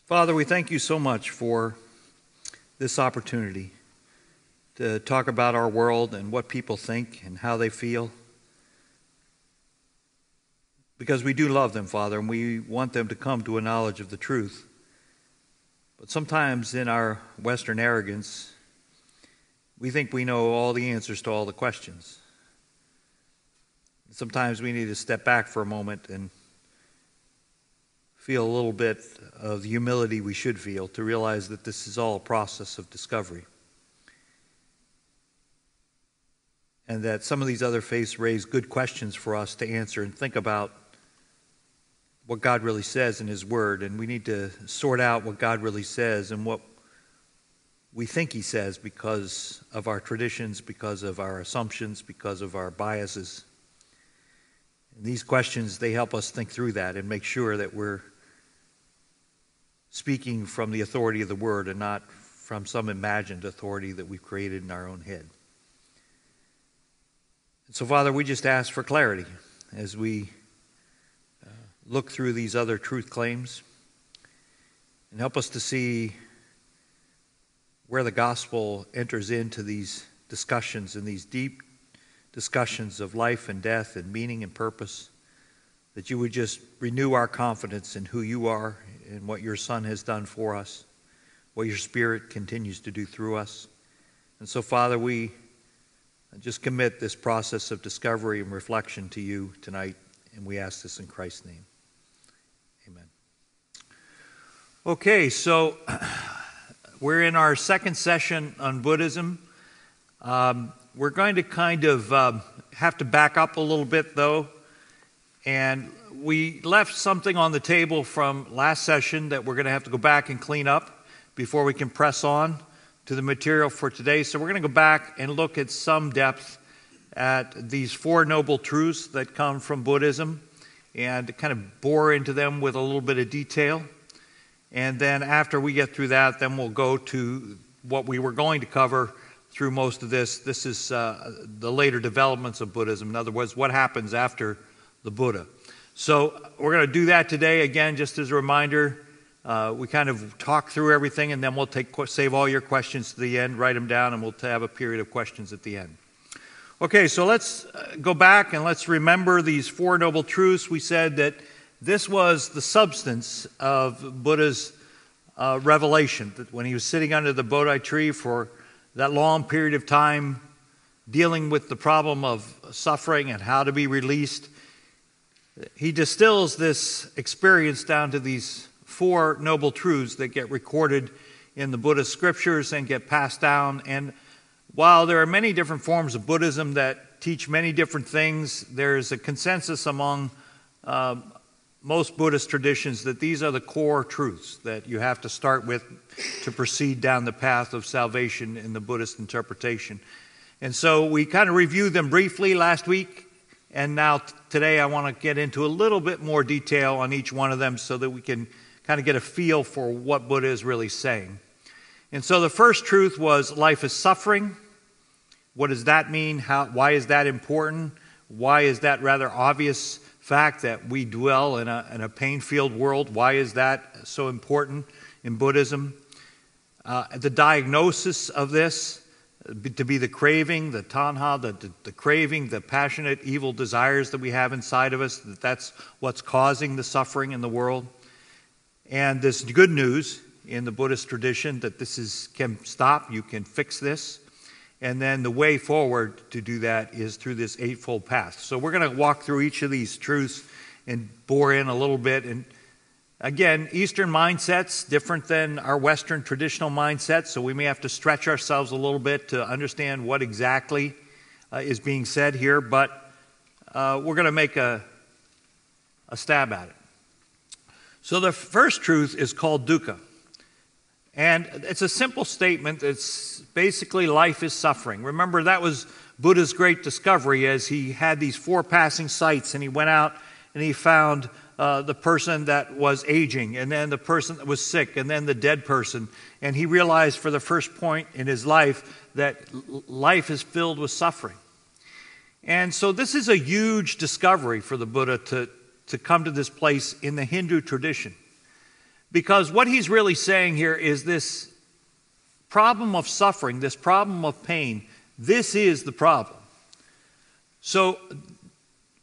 Father, we thank you so much for this opportunity to talk about our world and what people think and how they feel. Because we do love them, Father, and we want them to come to a knowledge of the truth. But sometimes in our Western arrogance, we think we know all the answers to all the questions. Sometimes we need to step back for a moment and feel a little bit of the humility we should feel to realize that this is all a process of discovery. And that some of these other faiths raise good questions for us to answer and think about what God really says in His Word. And we need to sort out what God really says and what we think He says because of our traditions, because of our assumptions, because of our biases. And these questions, they help us think through that and make sure that we're speaking from the authority of the Word and not from some imagined authority that we've created in our own head. And so, Father, we just ask for clarity as we look through these other truth claims and help us to see where the gospel enters into these discussions and these deep discussions of life and death and meaning and purpose, that you would just renew our confidence in who you are and what your Son has done for us, what your Spirit continues to do through us. And so, Father, we just commit this process of discovery and reflection to you tonight, and we ask this in Christ's name. Amen. Okay, so we're in our second session on Buddhism. We're going to kind of have to back up a little bit, though, and we left something on the table from last session that we're going to have to go back and clean up before we can press on to the material for today. So we're going to go back and look at some depth at these Four Noble Truths that come from Buddhism and kind of bore into them with a little bit of detail. And then after we get through that, then we'll go to what we were going to cover through most of this. This is the later developments of Buddhism. In other words, what happens after the Buddha. So we're going to do that today. Again, just as a reminder, we kind of talk through everything, and then we'll save all your questions to the end, write them down, and we'll have a period of questions at the end. Okay, so let's go back and let's remember these Four Noble Truths. We said that this was the substance of Buddha's revelation, that when he was sitting under the Bodhi tree for that long period of time, dealing with the problem of suffering and how to be released, he distills this experience down to these Four Noble Truths that get recorded in the Buddhist scriptures and get passed down. And while there are many different forms of Buddhism that teach many different things, there's a consensus among most Buddhist traditions that these are the core truths that you have to start with to proceed down the path of salvation in the Buddhist interpretation. And so we kind of reviewed them briefly last week. And now today I want to get into a little bit more detail on each one of them so that we can kind of get a feel for what Buddha is really saying. And so the first truth was life is suffering. What does that mean? Why is that important? Why is that rather obvious fact that we dwell in a pain-filled world? Why is that so important in Buddhism? The diagnosis of this, to be the craving, the tanha, the craving, the passionate evil desires that we have inside of us, that's what's causing the suffering in the world. And this good news in the Buddhist tradition that can stop, you can fix this. And then the way forward to do that is through this Eightfold Path. So we're going to walk through each of these truths and bore in a little bit. And again, Eastern mindsets, different than our Western traditional mindsets, so we may have to stretch ourselves a little bit to understand what exactly is being said here, but we're going to make a stab at it. So the first truth is called dukkha. And it's a simple statement. It's basically life is suffering. Remember, that was Buddha's great discovery as he had these four passing sights, and he went out and he found the person that was aging, and then the person that was sick, and then the dead person. And he realized for the first point in his life that life is filled with suffering. And so this is a huge discovery for the Buddha to come to this place in the Hindu tradition. Because what he's really saying here is this problem of suffering, this problem of pain, this is the problem. So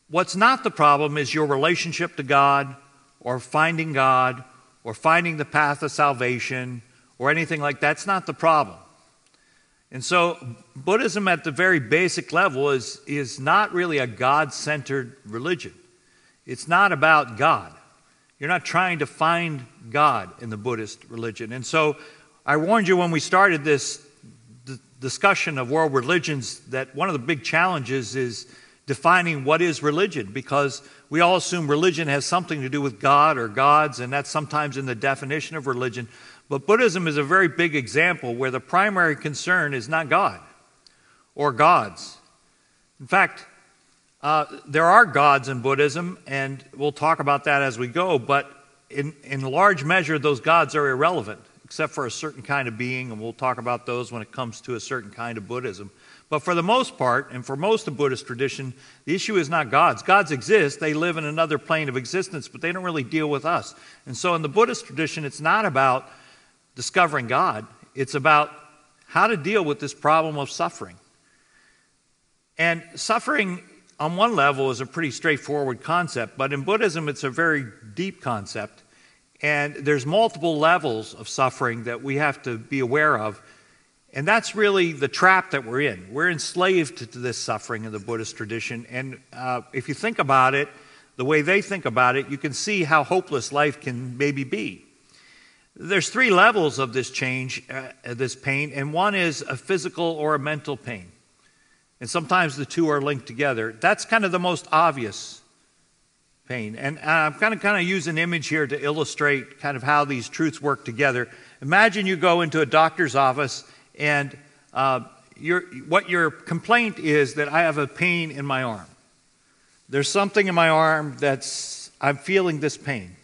what's not the problem is your relationship to God or finding the path of salvation or anything like that. That's not the problem. And so Buddhism at the very basic level is not really a God-centered religion. It's not about God. You're not trying to find God in the Buddhist religion. And so I warned you when we started this discussion of world religions that one of the big challenges is defining what is religion, because we all assume religion has something to do with God or gods, and that's sometimes in the definition of religion. But Buddhism is a very big example where the primary concern is not God or gods. In fact, there are gods in Buddhism, and we'll talk about that as we go, but in large measure, those gods are irrelevant, except for a certain kind of being, and we'll talk about those when it comes to a certain kind of Buddhism. But for the most part, and for most of Buddhist tradition, the issue is not gods. Gods exist. They live in another plane of existence, but they don't really deal with us. And so in the Buddhist tradition, it's not about discovering God. It's about how to deal with this problem of suffering. And suffering, on one level, is a pretty straightforward concept, but in Buddhism, it's a very deep concept. And there's multiple levels of suffering that we have to be aware of. And that's really the trap that we're in. We're enslaved to this suffering in the Buddhist tradition. And if you think about it, the way they think about it, you can see how hopeless life can maybe be. There's three levels of this change, this pain, and one is a physical or a mental pain. And sometimes the two are linked together. That's kind of the most obvious pain. And I'm going to kind of use an image here to illustrate kind of how these truths work together. Imagine you go into a doctor's office and what your complaint is that I have a pain in my arm. There's something in my arm I'm feeling this pain.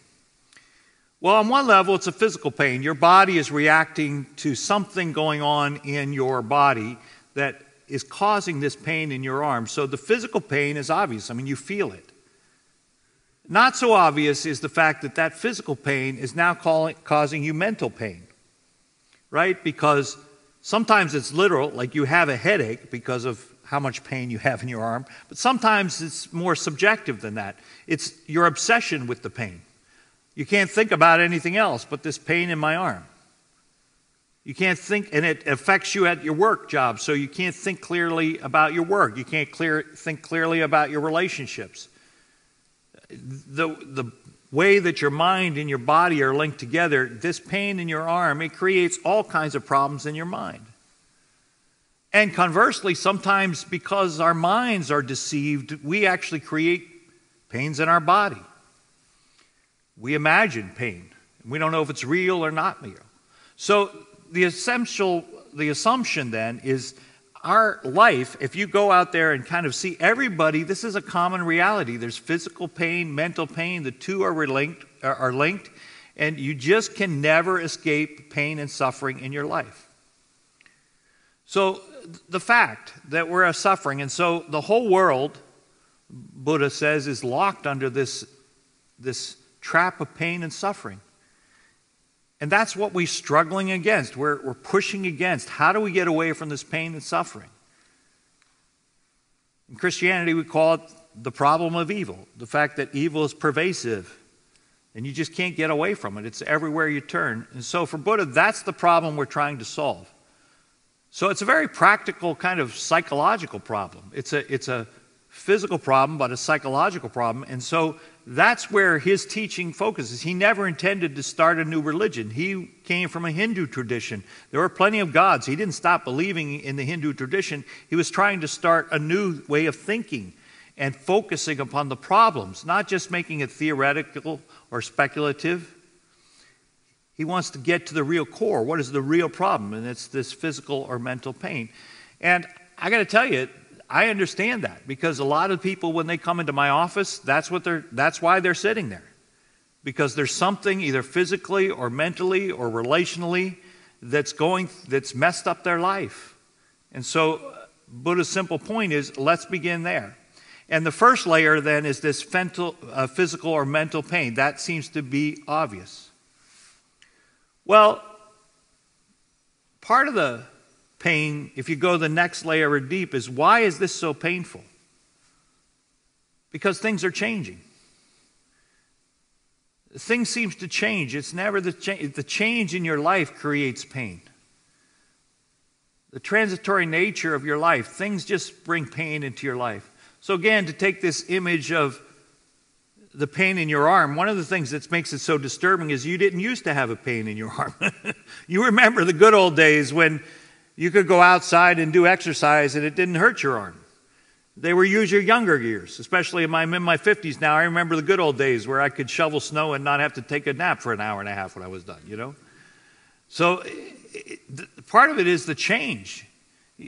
Well, on one level, it's a physical pain. Your body is reacting to something going on in your body that is causing this pain in your arm. So the physical pain is obvious. I mean, you feel it. Not so obvious is the fact that that physical pain is now causing you mental pain, right? Because sometimes it's literal, like you have a headache because of how much pain you have in your arm, but sometimes it's more subjective than that. It's your obsession with the pain. You can't think about anything else but this pain in my arm. You can't think, and it affects you at your work job, so you can't think clearly about your work. You can't think clearly about your relationships. The way that your mind and your body are linked together, this pain in your arm, it creates all kinds of problems in your mind. And conversely, sometimes because our minds are deceived, we actually create pains in our body. We imagine pain. We don't know if it's real or not real. So the assumption then is our life, if you go out there and kind of see everybody, this is a common reality. There's physical pain, mental pain. The two are linked, and you just can never escape pain and suffering in your life. So the fact that we're suffering, and so the whole world, Buddha says, is locked under this trap of pain and suffering. And that's what we're struggling against. We're pushing against. How do we get away from this pain and suffering? In Christianity, we call it the problem of evil. The fact that evil is pervasive and you just can't get away from it. It's everywhere you turn. And so for Buddha, that's the problem we're trying to solve. So it's a very practical kind of psychological problem. It's a physical problem, but a psychological problem. And so that's where his teaching focuses. He never intended to start a new religion. He came from a Hindu tradition. There were plenty of gods. He didn't stop believing in the Hindu tradition. He was trying to start a new way of thinking and focusing upon the problems, not just making it theoretical or speculative. He wants to get to the real core. What is the real problem? And it's this physical or mental pain. And I got to tell you, I understand that, because a lot of people, when they come into my office, that's why they're sitting there. Because there's something either physically or mentally or relationally that's messed up their life. And so Buddha's simple point is, let's begin there. And the first layer then is this physical or mental pain. That seems to be obvious. Well, part of the pain, if you go the next layer deep, is why is this so painful? Because things are changing. Things seem to change. It's never the change in your life creates pain. The transitory nature of your life, things just bring pain into your life. So again, to take this image of the pain in your arm, one of the things that makes it so disturbing is you didn't used to have a pain in your arm. You remember the good old days when you could go outside and do exercise and it didn't hurt your arm. They were usually younger years, especially I'm in my 50s now. I remember the good old days where I could shovel snow and not have to take a nap for an hour and a half when I was done, you know. So part of it is the change.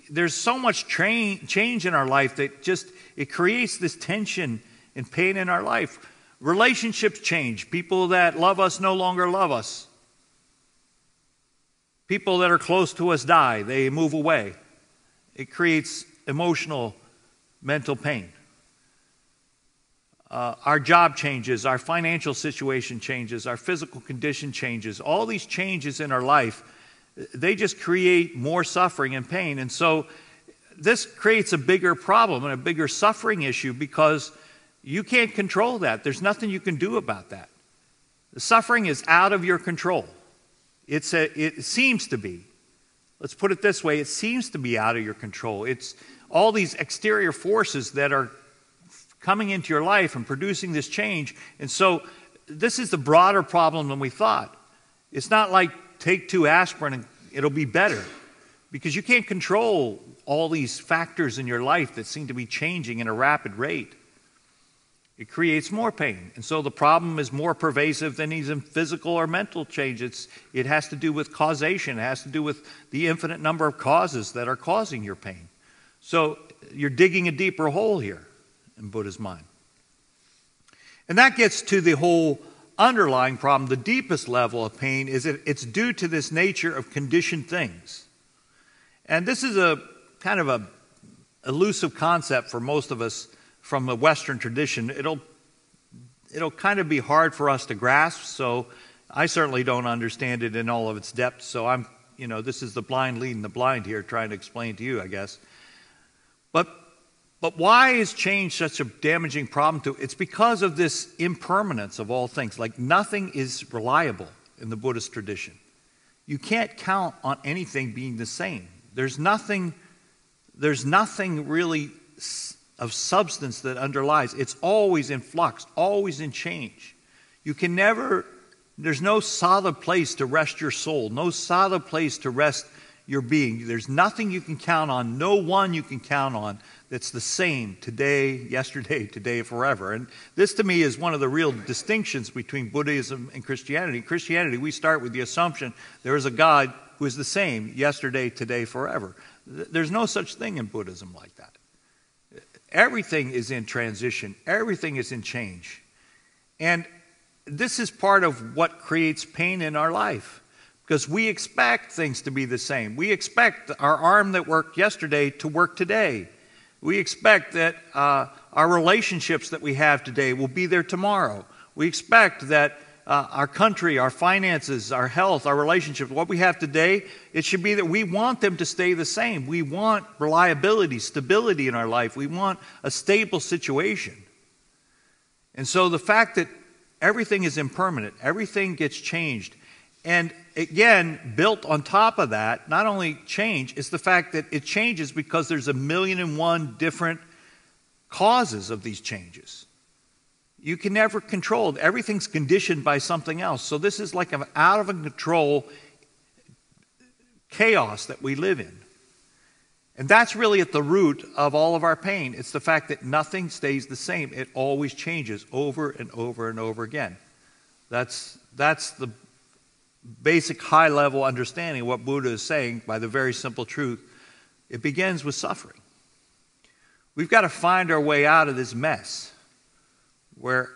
There's so much change in our life that it creates this tension and pain in our life. Relationships change. People that love us no longer love us. People that are close to us die. They move away. It creates emotional, mental pain. Our job changes. Our financial situation changes. Our physical condition changes. All these changes in our life, they just create more suffering and pain. And so this creates a bigger problem and a bigger suffering issue because you can't control that. There's nothing you can do about that. The suffering is out of your control. It seems to be. Let's put it this way. It seems to be out of your control. It's all these exterior forces that are coming into your life and producing this change. And so this is the broader problem than we thought. It's not like take 2 aspirin and it'll be better. Because you can't control all these factors in your life that seem to be changing at a rapid rate. It creates more pain. And so the problem is more pervasive than even physical or mental change. It has to do with causation. It has to do with the infinite number of causes that are causing your pain. So you're digging a deeper hole here in Buddha's mind. And that gets to the whole underlying problem. The deepest level of pain is that it's due to this nature of conditioned things. And this is a kind of a elusive concept for most of us from the Western tradition. It'll kind of be hard for us to grasp, so I certainly don't understand it in all of its depth. So this is the blind leading the blind here, trying to explain to you, I guess. But why is change such a damaging problem to it? It's because of this impermanence of all things. Like nothing is reliable in the Buddhist tradition. You can't count on anything being the same. There's nothing really of substance that underlies. It's always in flux, always in change. There's no solid place to rest your soul, no solid place to rest your being. There's nothing you can count on, no one you can count on that's the same today, yesterday, today, forever. And this to me is one of the real distinctions between Buddhism and Christianity. In Christianity, we start with the assumption there is a God who is the same yesterday, today, forever. There's no such thing in Buddhism like that. Everything is in transition. Everything is in change. And this is part of what creates pain in our life. Because we expect things to be the same. We expect our arm that worked yesterday to work today. We expect that our relationships that we have today will be there tomorrow. We expect that our country, our finances, our health, our relationships, what we have today, it should be that we want them to stay the same. We want reliability, stability in our life. We want a stable situation. And so the fact that everything is impermanent, everything gets changed, and again, built on top of that, not only change, is the fact that it changes because there's 1,000,001 different causes of these changes. You can never control it. Everything's conditioned by something else. So this is like an out of control chaos that we live in. And that's really at the root of all of our pain. It's the fact that nothing stays the same. It always changes over and over and over again. That's the basic high-level understanding of what Buddha is saying by the very simple truth. It begins with suffering. We've got to find our way out of this mess where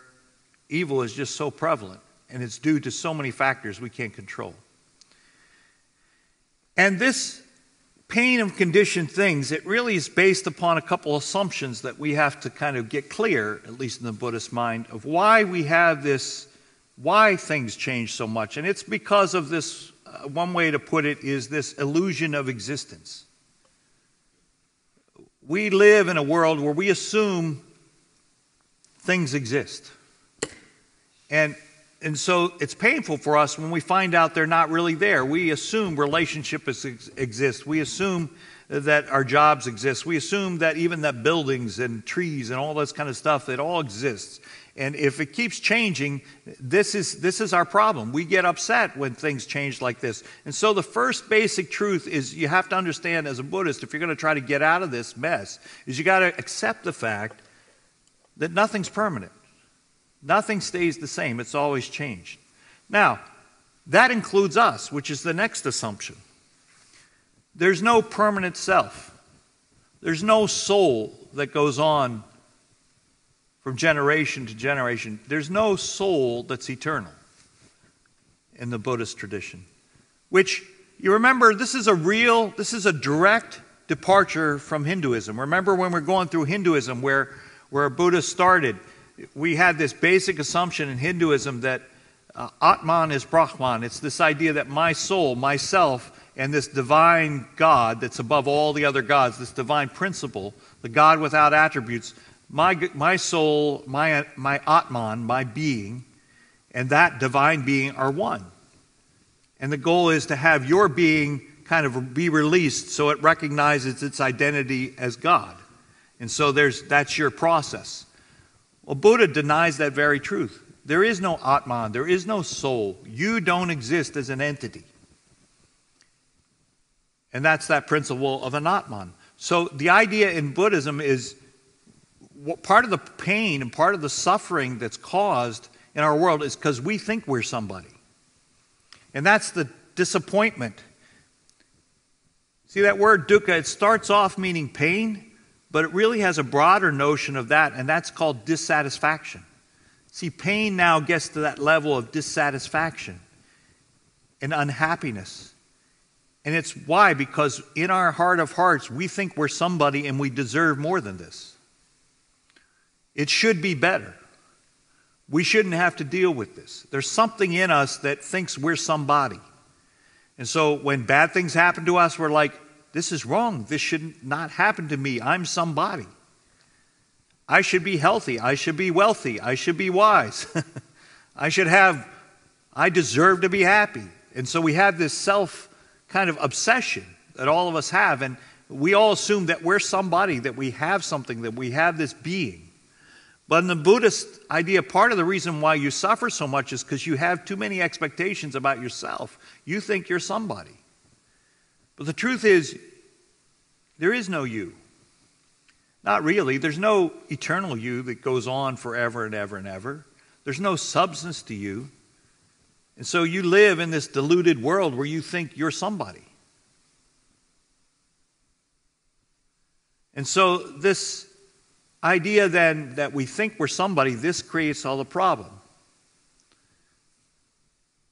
evil is just so prevalent, and it's due to so many factors we can't control. And this pain of conditioned things, it really is based upon a couple assumptions that we have to kind of get clear, at least in the Buddhist mind, of why we have this, why things change so much. And it's because of this one way to put it is this illusion of existence. We live in a world where we assume things exist. And so it's painful for us when we find out they're not really there. We assume relationships exist. We assume that our jobs exist. We assume that even that buildings and trees and all this kind of stuff, it all exists. And if it keeps changing, this is our problem. We get upset when things change like this. And so the first basic truth is you have to understand as a Buddhist, if you're going to try to get out of this mess, is you got to accept the fact that nothing's permanent. Nothing stays the same. It's always changed. Now, that includes us, which is the next assumption. There's no permanent self. There's no soul that goes on from generation to generation. There's no soul that's eternal in the Buddhist tradition. Which, you remember, this is a direct departure from Hinduism. Remember when we're going through Hinduism where Buddha started, we had this basic assumption in Hinduism that Atman is Brahman. It's this idea that my soul, myself, and this divine God that's above all the other gods, this divine principle, the God without attributes, my soul, my Atman, my being, and that divine being are one. And the goal is to have your being kind of be released so it recognizes its identity as God. And so that's your process. Well, Buddha denies that very truth. There is no Atman, there is no soul. You don't exist as an entity. And that's that principle of an Atman. So the idea in Buddhism is part of the pain and part of the suffering that's caused in our world is because we think we're somebody. And that's the disappointment. See that word dukkha, it starts off meaning pain, but it really has a broader notion of that, and that's called dissatisfaction. See, pain now gets to that level of dissatisfaction and unhappiness. And it's why? Because in our heart of hearts, we think we're somebody and we deserve more than this. It should be better. We shouldn't have to deal with this. There's something in us that thinks we're somebody. And so when bad things happen to us, we're like, this is wrong. This should not happen to me. I'm somebody. I should be healthy. I should be wealthy. I should be wise. I deserve to be happy. And so we have this self kind of obsession that all of us have. And we all assume that we're somebody, that we have something, that we have this being. But in the Buddhist idea, part of the reason why you suffer so much is because you have too many expectations about yourself. You think you're somebody. But the truth is, there is no you. Not really. There's no eternal you that goes on forever and ever and ever. There's no substance to you. And so you live in this deluded world where you think you're somebody. And so this idea then that we think we're somebody, this creates all the problem.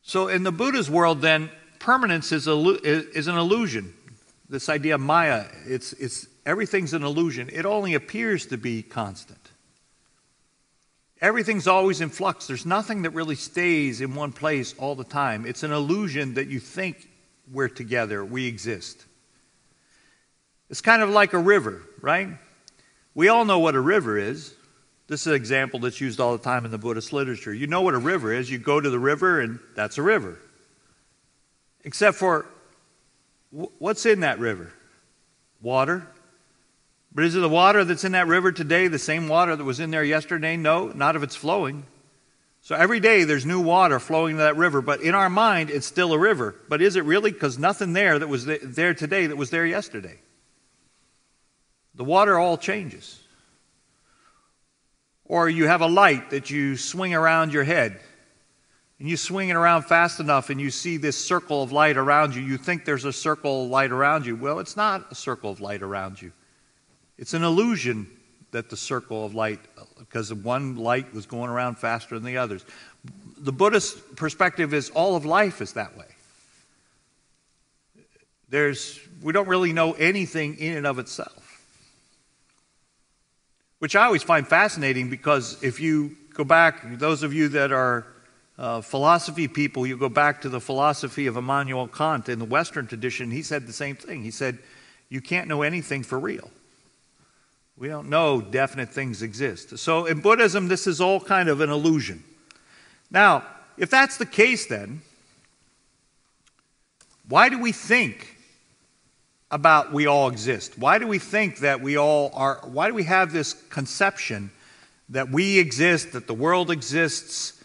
So in the Buddha's world then, permanence is an illusion. This idea of Maya, everything's an illusion. It only appears to be constant. Everything's always in flux. There's nothing that really stays in one place all the time. It's an illusion that you think we're together, we exist. It's kind of like a river, right? We all know what a river is. This is an example that's used all the time in the Buddhist literature. You know what a river is. You go to the river and that's a river. Except for, what's in that river? Water. But is it the water that's in that river today the same water that was in there yesterday? No, not if it's flowing. So every day there's new water flowing to that river, but in our mind it's still a river. But is it really? Because nothing there that was there today that was there yesterday. The water all changes. Or you have a light that you swing around your head. And you swing it around fast enough and you see this circle of light around you. You think there's a circle of light around you. Well, it's not a circle of light around you. It's an illusion that the circle of light, because one light was going around faster than the others. The Buddhist perspective is all of life is that way. We don't really know anything in and of itself. Which I always find fascinating because if you go back, those of you that are philosophy people, you go back to the philosophy of Immanuel Kant in the Western tradition, he said the same thing. He said, you can't know anything for real. We don't know definite things exist. So in Buddhism, this is all kind of an illusion. Now, if that's the case then, why do we think about we all exist? Why do we think that we all are, why do we have this conception that we exist, that the world exists?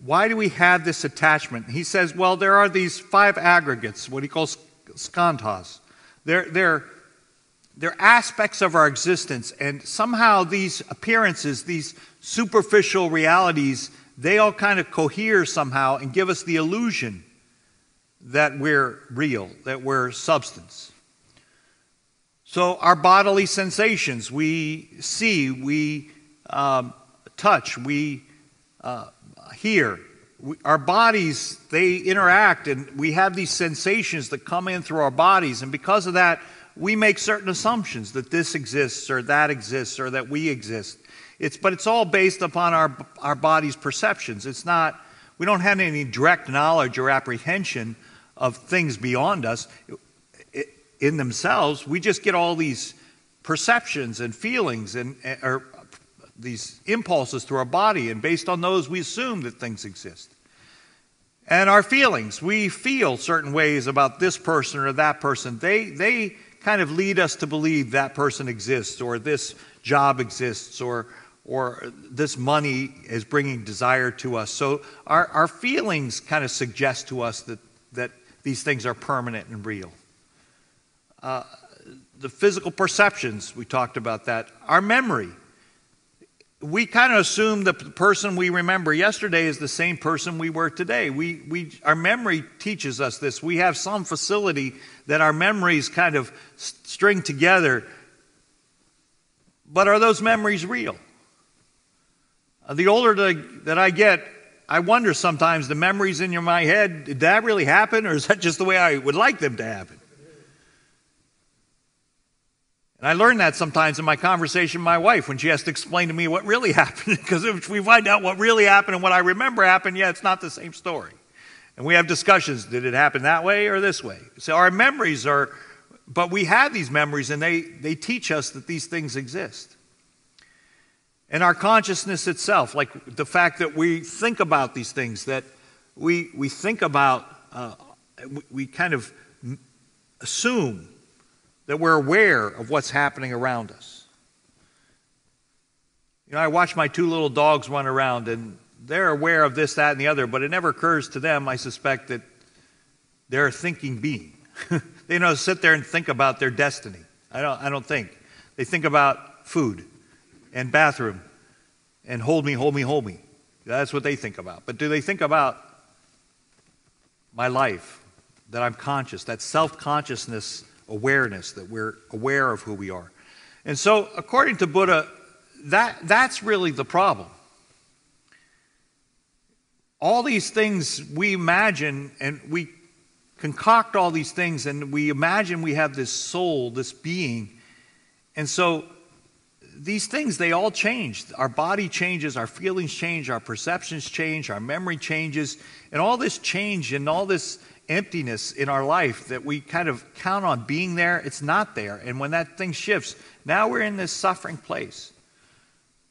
Why do we have this attachment? He says, well, there are these 5 aggregates, what he calls skandhas. They're aspects of our existence, and somehow these appearances, these superficial realities, they all kind of cohere somehow and give us the illusion that we're real, that we're substance. So our bodily sensations, we see, we touch, we hear. Our bodies, they interact, and we have these sensations that come in through our bodies, and because of that, we make certain assumptions that this exists or that exists or that we exist. But it's all based upon our body's perceptions. It's not, we don't have any direct knowledge or apprehension of things beyond us in themselves. We just get all these perceptions and feelings or these impulses through our body, and based on those we assume that things exist. And our feelings, we feel certain ways about this person or that person. They kind of lead us to believe that person exists, or this job exists, or this money is bringing desire to us. So our feelings kind of suggest to us that these things are permanent and real. The physical perceptions, we talked about that. Our memory. We kind of assume that the person we remember yesterday is the same person we were today. Our memory teaches us this. We have some facility that our memories kind of string together. But are those memories real? The older that I get, I wonder sometimes, the memories in my head, did that really happen, or is that just the way I would like them to happen? And I learn that sometimes in my conversation with my wife when she has to explain to me what really happened. Because if we find out what really happened and what I remember happened, it's not the same story. And we have discussions, did it happen that way or this way? So our memories but we have these memories, and they teach us that these things exist. And our consciousness itself, like the fact that we think about these things, that we think about, we kind of assume that we're aware of what's happening around us. I watch my 2 little dogs run around, and they're aware of this, that, and the other, but it never occurs to them, I suspect, that they're a thinking being. They don't sit there and think about their destiny. I don't think. They think about food and bathroom and hold me, hold me, hold me. That's what they think about. But do they think about my life, that I'm conscious, that self-consciousness, awareness, that we're aware of who we are? And so, according to Buddha, that's really the problem. All these things we imagine, and we concoct all these things, and we imagine we have this soul, this being. And so these things, they all change. Our body changes, our feelings change, our perceptions change, our memory changes, and all this change and all this emptiness in our life that we kind of count on being there, it's not there. And when that thing shifts, now we're in this suffering place.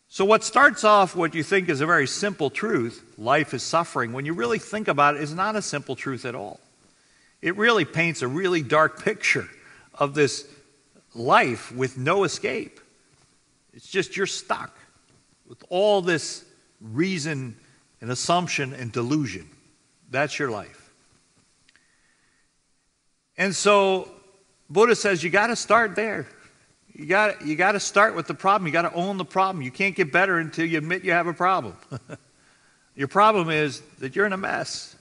So what starts off what you think is a very simple truth, life is suffering, when you really think about it, is not a simple truth at all. It really paints a really dark picture of this life with no escape. It's just you're stuck with all this reason and assumption and delusion. That's your life. And so Buddha says you got to start there. You got to start with the problem. You got to own the problem. You can't get better until you admit you have a problem. Your problem is that you're in a mess.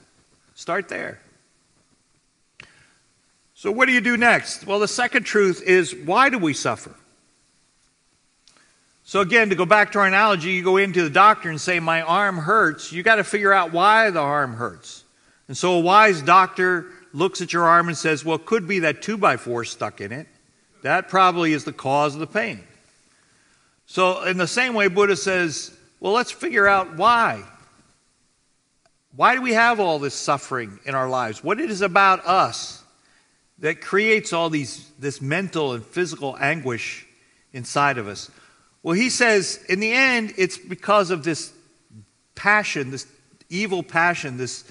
Start there. So what do you do next? Well, the second truth is, why do we suffer? So again, to go back to our analogy, you go into the doctor and say, my arm hurts. You got to figure out why the arm hurts. And so a wise doctor looks at your arm and says, well, it could be that 2x4 stuck in it. That probably is the cause of the pain. So in the same way, Buddha says, well, let's figure out why Why do we have all this suffering in our lives? What it is about us that creates all this mental and physical anguish inside of us? Well, he says, in the end, it's because of this passion, this evil passion, this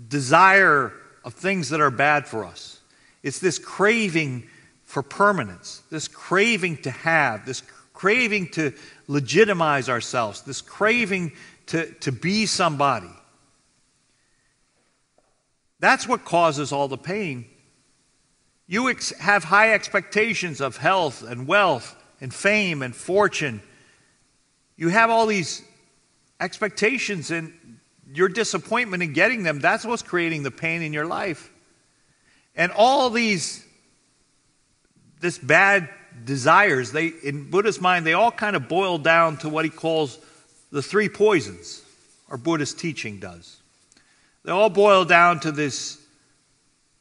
desire of things that are bad for us. It's this craving for permanence, this craving to have, this craving to legitimize ourselves, this craving to be somebody. That's what causes all the pain. You have high expectations of health and wealth and fame and fortune. You have all these expectations, and your disappointment in getting them, that's what's creating the pain in your life. And all this bad desires, in Buddha's mind, they all kind of boil down to what he calls the three poisons, or Buddhist teaching does. They all boil down to this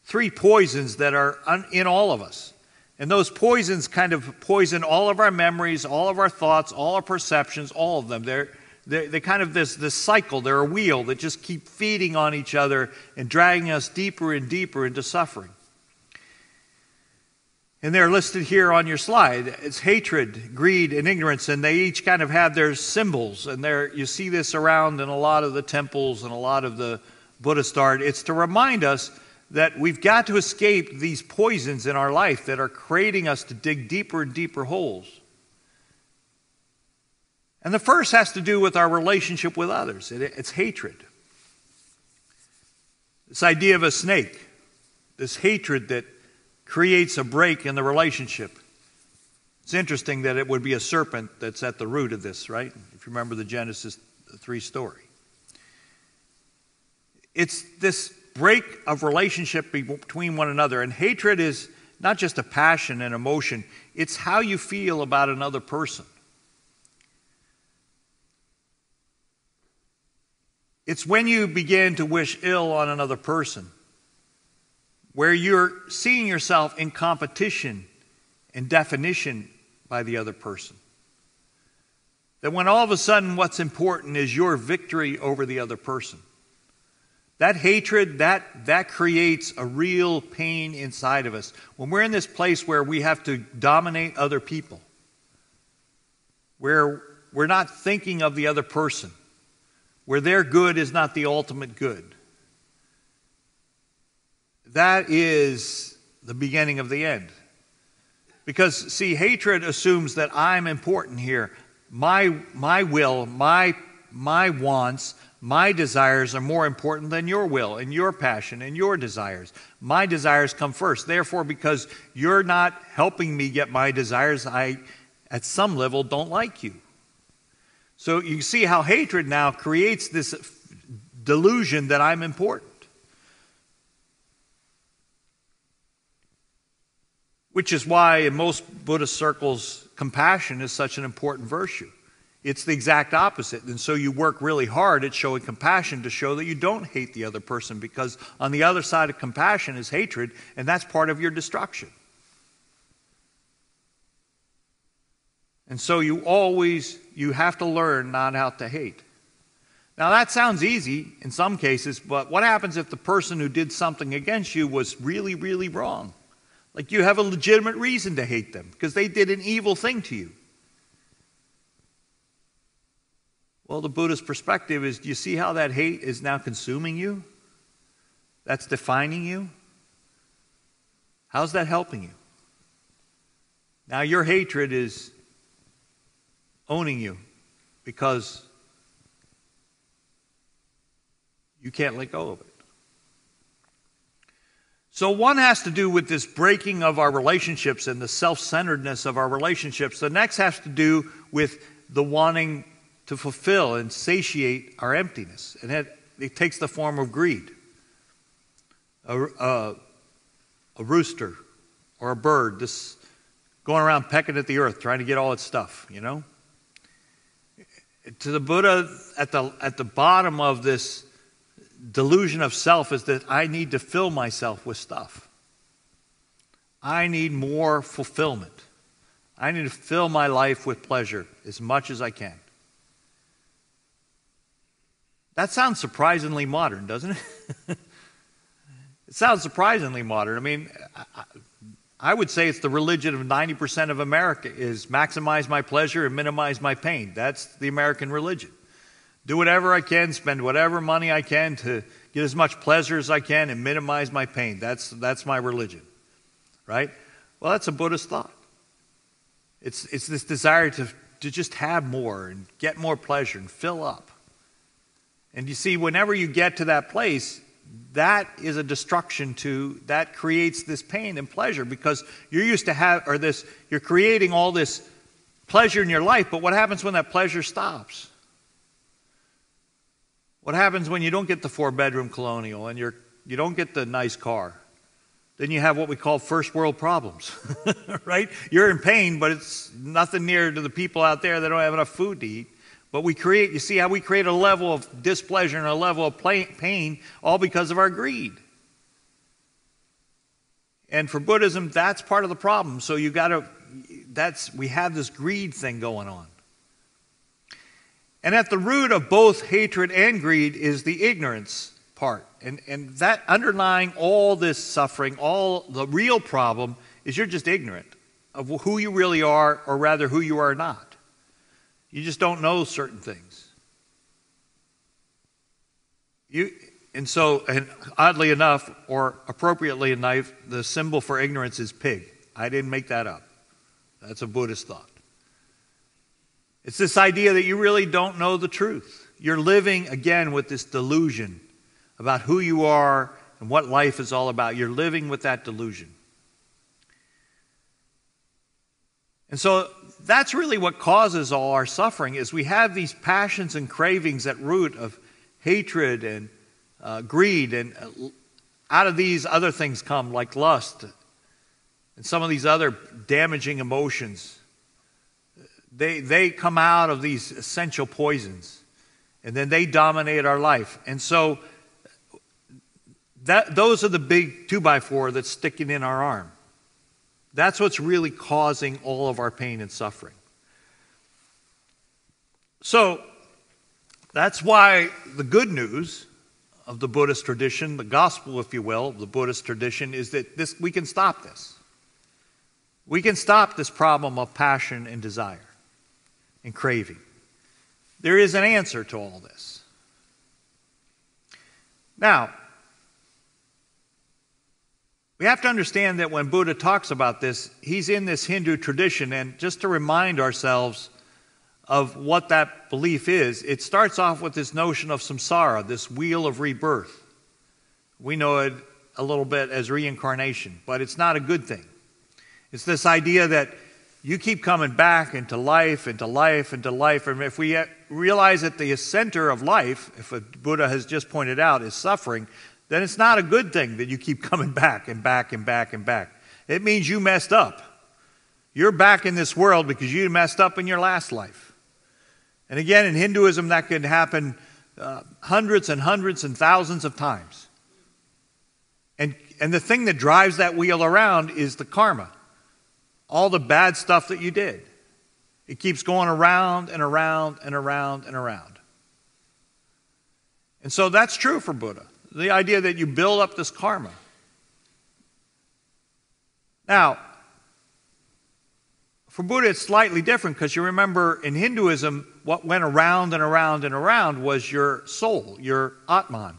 three poisons that are in all of us. And those poisons kind of poison all of our memories, all of our thoughts, all our perceptions, all of them. They're kind of this cycle. They're a wheel that just keep feeding on each other and dragging us deeper and deeper into suffering. And they're listed here on your slide. It's hatred, greed, and ignorance, and they each kind of have their symbols. And you see this around in a lot of the temples and a lot of the Buddhist art. It's to remind us that we've got to escape these poisons in our life that are creating us to dig deeper and deeper holes. And the first has to do with our relationship with others. It's hatred. This idea of a snake, this hatred that creates a break in the relationship. It's interesting that it would be a serpent that's at the root of this, right? If you remember the Genesis 3 story. It's this break of relationship between one another. And hatred is not just a passion and emotion. It's how you feel about another person. It's when you begin to wish ill on another person, where you're seeing yourself in competition and definition by the other person. That when all of a sudden what's important is your victory over the other person. That hatred, that creates a real pain inside of us. When we're in this place where we have to dominate other people, where we're not thinking of the other person, where their good is not the ultimate good, that is the beginning of the end. Because, see, hatred assumes that I'm important here. My will, my wants, my desires are more important than your will and your passion and your desires. My desires come first. Therefore, because you're not helping me get my desires, I, at some level, don't like you. So you see how hatred now creates this delusion that I'm important. Which is why in most Buddhist circles, compassion is such an important virtue. It's the exact opposite. And so you work really hard at showing compassion to show that you don't hate the other person, because on the other side of compassion is hatred, and that's part of your destruction. And so you have to learn not how to hate. Now that sounds easy in some cases, but what happens if the person who did something against you was really, really wrong? Like you have a legitimate reason to hate them because they did an evil thing to you. Well, the Buddhist perspective is, do you see how that hate is now consuming you? That's defining you? How's that helping you? Now your hatred is owning you because you can't let go of it. So one has to do with this breaking of our relationships and the self-centeredness of our relationships. The next has to do with the wanting to fulfill and satiate our emptiness. And it takes the form of greed. A rooster or a bird just going around pecking at the earth trying to get all its stuff, you know? To the Buddha, at the bottom of this delusion of self is that I need to fill myself with stuff. I need more fulfillment. I need to fill my life with pleasure as much as I can. That sounds surprisingly modern, doesn't it? It sounds surprisingly modern. I mean, I would say it's the religion of 90% of America is maximize my pleasure and minimize my pain. That's the American religion. Do whatever I can, spend whatever money I can to get as much pleasure as I can and minimize my pain. That's my religion, right? Well, that's a Buddhist thought. It's this desire to just have more and get more pleasure and fill up. And you see, whenever you get to that place, that is a destruction that creates this pain and pleasure, because you're used to you're creating all this pleasure in your life, but what happens when that pleasure stops? What happens when you don't get the 4-bedroom colonial and you don't get the nice car? Then you have what we call first world problems, right? You're in pain, but it's nothing near to the people out there that don't have enough food to eat. But you see how we create a level of displeasure and a level of pain, all because of our greed. And for Buddhism, that's part of the problem. So we have this greed thing going on. And at the root of both hatred and greed is the ignorance part. And that underlying all this suffering, all the real problem is you're just ignorant of who you really are, or rather who you are not. You just don't know certain things. And oddly enough, or appropriately enough, the symbol for ignorance is pig. I didn't make that up. That's a Buddhist thought. It's this idea that you really don't know the truth. You're living, again, with this delusion about who you are and what life is all about. You're living with that delusion. And so that's really what causes all our suffering, is we have these passions and cravings at root of hatred and greed, and out of these other things come like lust and some of these other damaging emotions. They come out of these essential poisons, and then they dominate our life. And so those are the big 2x4 that's sticking in our arm. That's what's really causing all of our pain and suffering. So that's why the good news of the Buddhist tradition, the gospel, if you will, of the Buddhist tradition, is that we can stop this. We can stop this problem of passion and desire and craving. There is an answer to all this. Now, we have to understand that when Buddha talks about this, he's in this Hindu tradition, and just to remind ourselves of what that belief is, it starts off with this notion of samsara, this wheel of rebirth. We know it a little bit as reincarnation, but it's not a good thing. It's this idea that you keep coming back into life, into life, into life, and if we realize that the center of life, if Buddha has just pointed out, is suffering, then it's not a good thing that you keep coming back and back and back and back. It means you messed up. You're back in this world because you messed up in your last life. And again, in Hinduism, that could happen hundreds and hundreds and thousands of times. And the thing that drives that wheel around is the karma. All the bad stuff that you did. It keeps going around and around and around and around. And so that's true for Buddha. The idea that you build up this karma. Now, for Buddha, it's slightly different, because you remember in Hinduism, what went around and around and around was your soul, your Atman.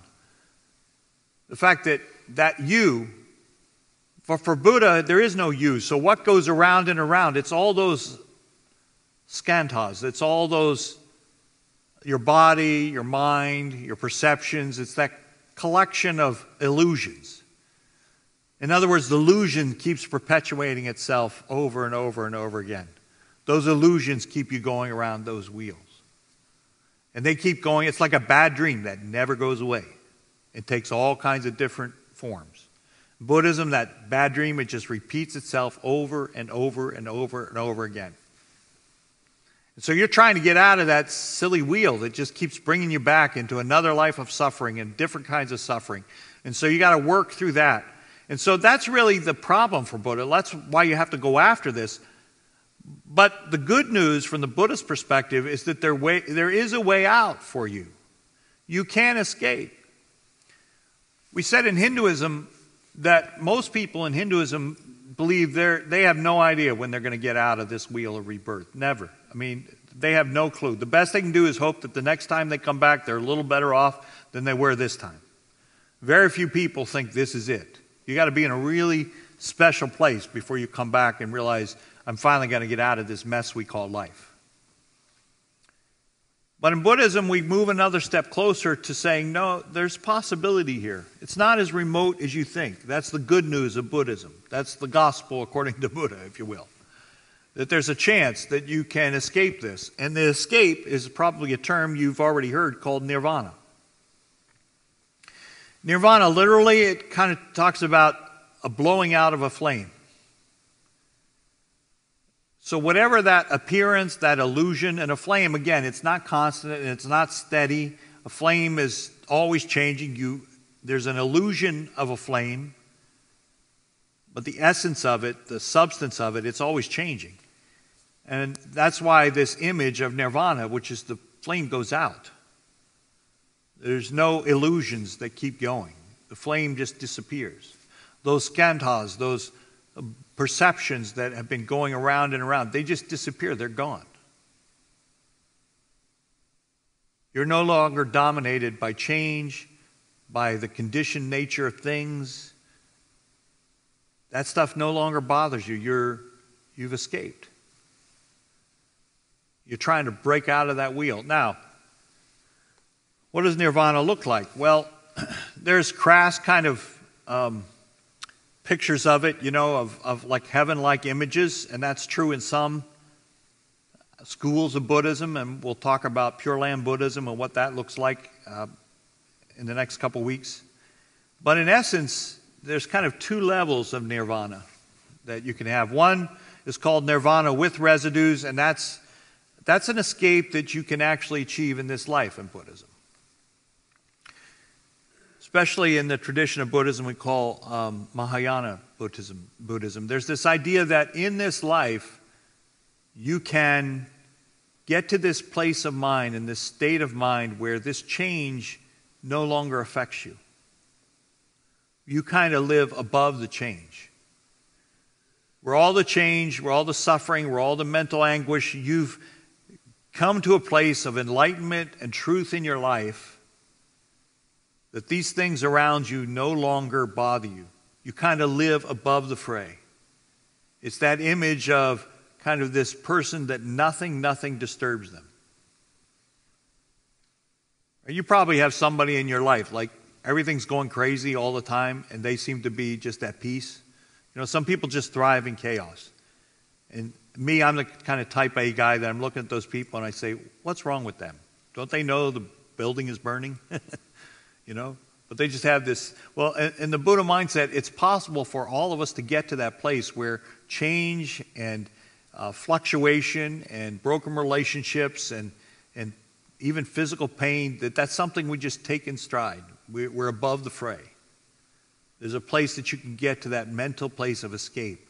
The fact that you, for Buddha, there is no you. So what goes around and around? It's all those skandhas. It's all those, your body, your mind, your perceptions. It's that collection of illusions. In other words, the illusion keeps perpetuating itself over and over and over again. Those illusions keep you going around those wheels. And they keep going. It's like a bad dream that never goes away. It takes all kinds of different forms. Buddhism, that bad dream, it just repeats itself over and over and over and over again. And so you're trying to get out of that silly wheel that just keeps bringing you back into another life of suffering and different kinds of suffering. And so you got to work through that. And so that's really the problem for Buddha. That's why you have to go after this. But the good news from the Buddhist perspective is that there is a way out for you. You can't escape. We said in Hinduism that most people in Hinduism believe they have no idea when they're going to get out of this wheel of rebirth. Never. I mean, they have no clue. The best they can do is hope that the next time they come back, they're a little better off than they were this time. Very few people think this is it. You got to be in a really special place before you come back and realize, I'm finally going to get out of this mess we call life. But in Buddhism, we move another step closer to saying, no, there's possibility here. It's not as remote as you think. That's the good news of Buddhism. That's the gospel according to Buddha, if you will. That there's a chance that you can escape this. And the escape is probably a term you've already heard called nirvana. Nirvana, literally, it kind of talks about a blowing out of a flame. So whatever that appearance, that illusion, and a flame, again, it's not constant and it's not steady. A flame is always changing. There's an illusion of a flame, but the essence of it, the substance of it, it's always changing. And that's why this image of nirvana, which is the flame goes out. There's no illusions that keep going. The flame just disappears. Those skandhas, those perceptions that have been going around and around, they just disappear. They're gone. You're no longer dominated by change, by the conditioned nature of things. That stuff no longer bothers you. You've escaped. You're trying to break out of that wheel. Now, what does nirvana look like? Well, there's crass kind of pictures of it, of like heaven-like images, and that's true in some schools of Buddhism, and we'll talk about Pure Land Buddhism and what that looks like in the next couple weeks. But in essence, there's kind of two levels of nirvana that you can have. One is called nirvana with residues, and that's an escape that you can actually achieve in this life in Buddhism. Especially in the tradition of Buddhism we call Mahayana Buddhism. There's this idea that in this life, you can get to this place of mind and this state of mind where this change no longer affects you. You kind of live above the change. Where all the change, where all the suffering, where all the mental anguish, you've come to a place of enlightenment and truth in your life that these things around you no longer bother you. You kind of live above the fray. It's that image of kind of this person that nothing disturbs them. You probably have somebody in your life, like everything's going crazy all the time, and they seem to be just at peace. Some people just thrive in chaos. And me, I'm the kind of type A guy that I'm looking at those people and I say, what's wrong with them? Don't they know the building is burning? But they just have this. Well, in the Buddha mindset, it's possible for all of us to get to that place where change and fluctuation and broken relationships and even physical pain, that's something we just take in stride. We're above the fray. There's a place that you can get to, that mental place of escape,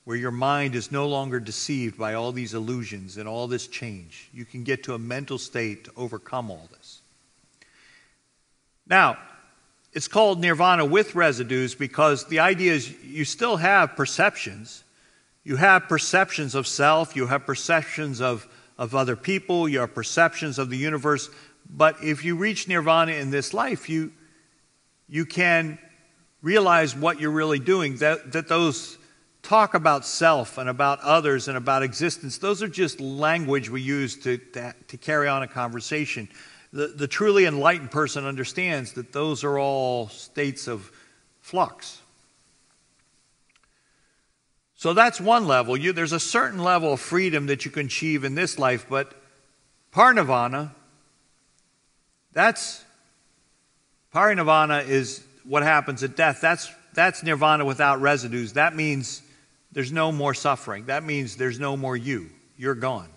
where your mind is no longer deceived by all these illusions and all this change. You can get to a mental state to overcome all this. Now, it's called nirvana with residues because the idea is you still have perceptions. You have perceptions of self, you have perceptions of other people, you have perceptions of the universe. But if you reach nirvana in this life, you can realize what you're really doing, that those talk about self and about others and about existence, those are just language we use to carry on a conversation. The truly enlightened person understands that those are all states of flux. So that's one level. There's a certain level of freedom that you can achieve in this life, but parinirvana, parinirvana is what happens at death. That's nirvana without residues. That means there's no more suffering. That means there's no more you. You're gone.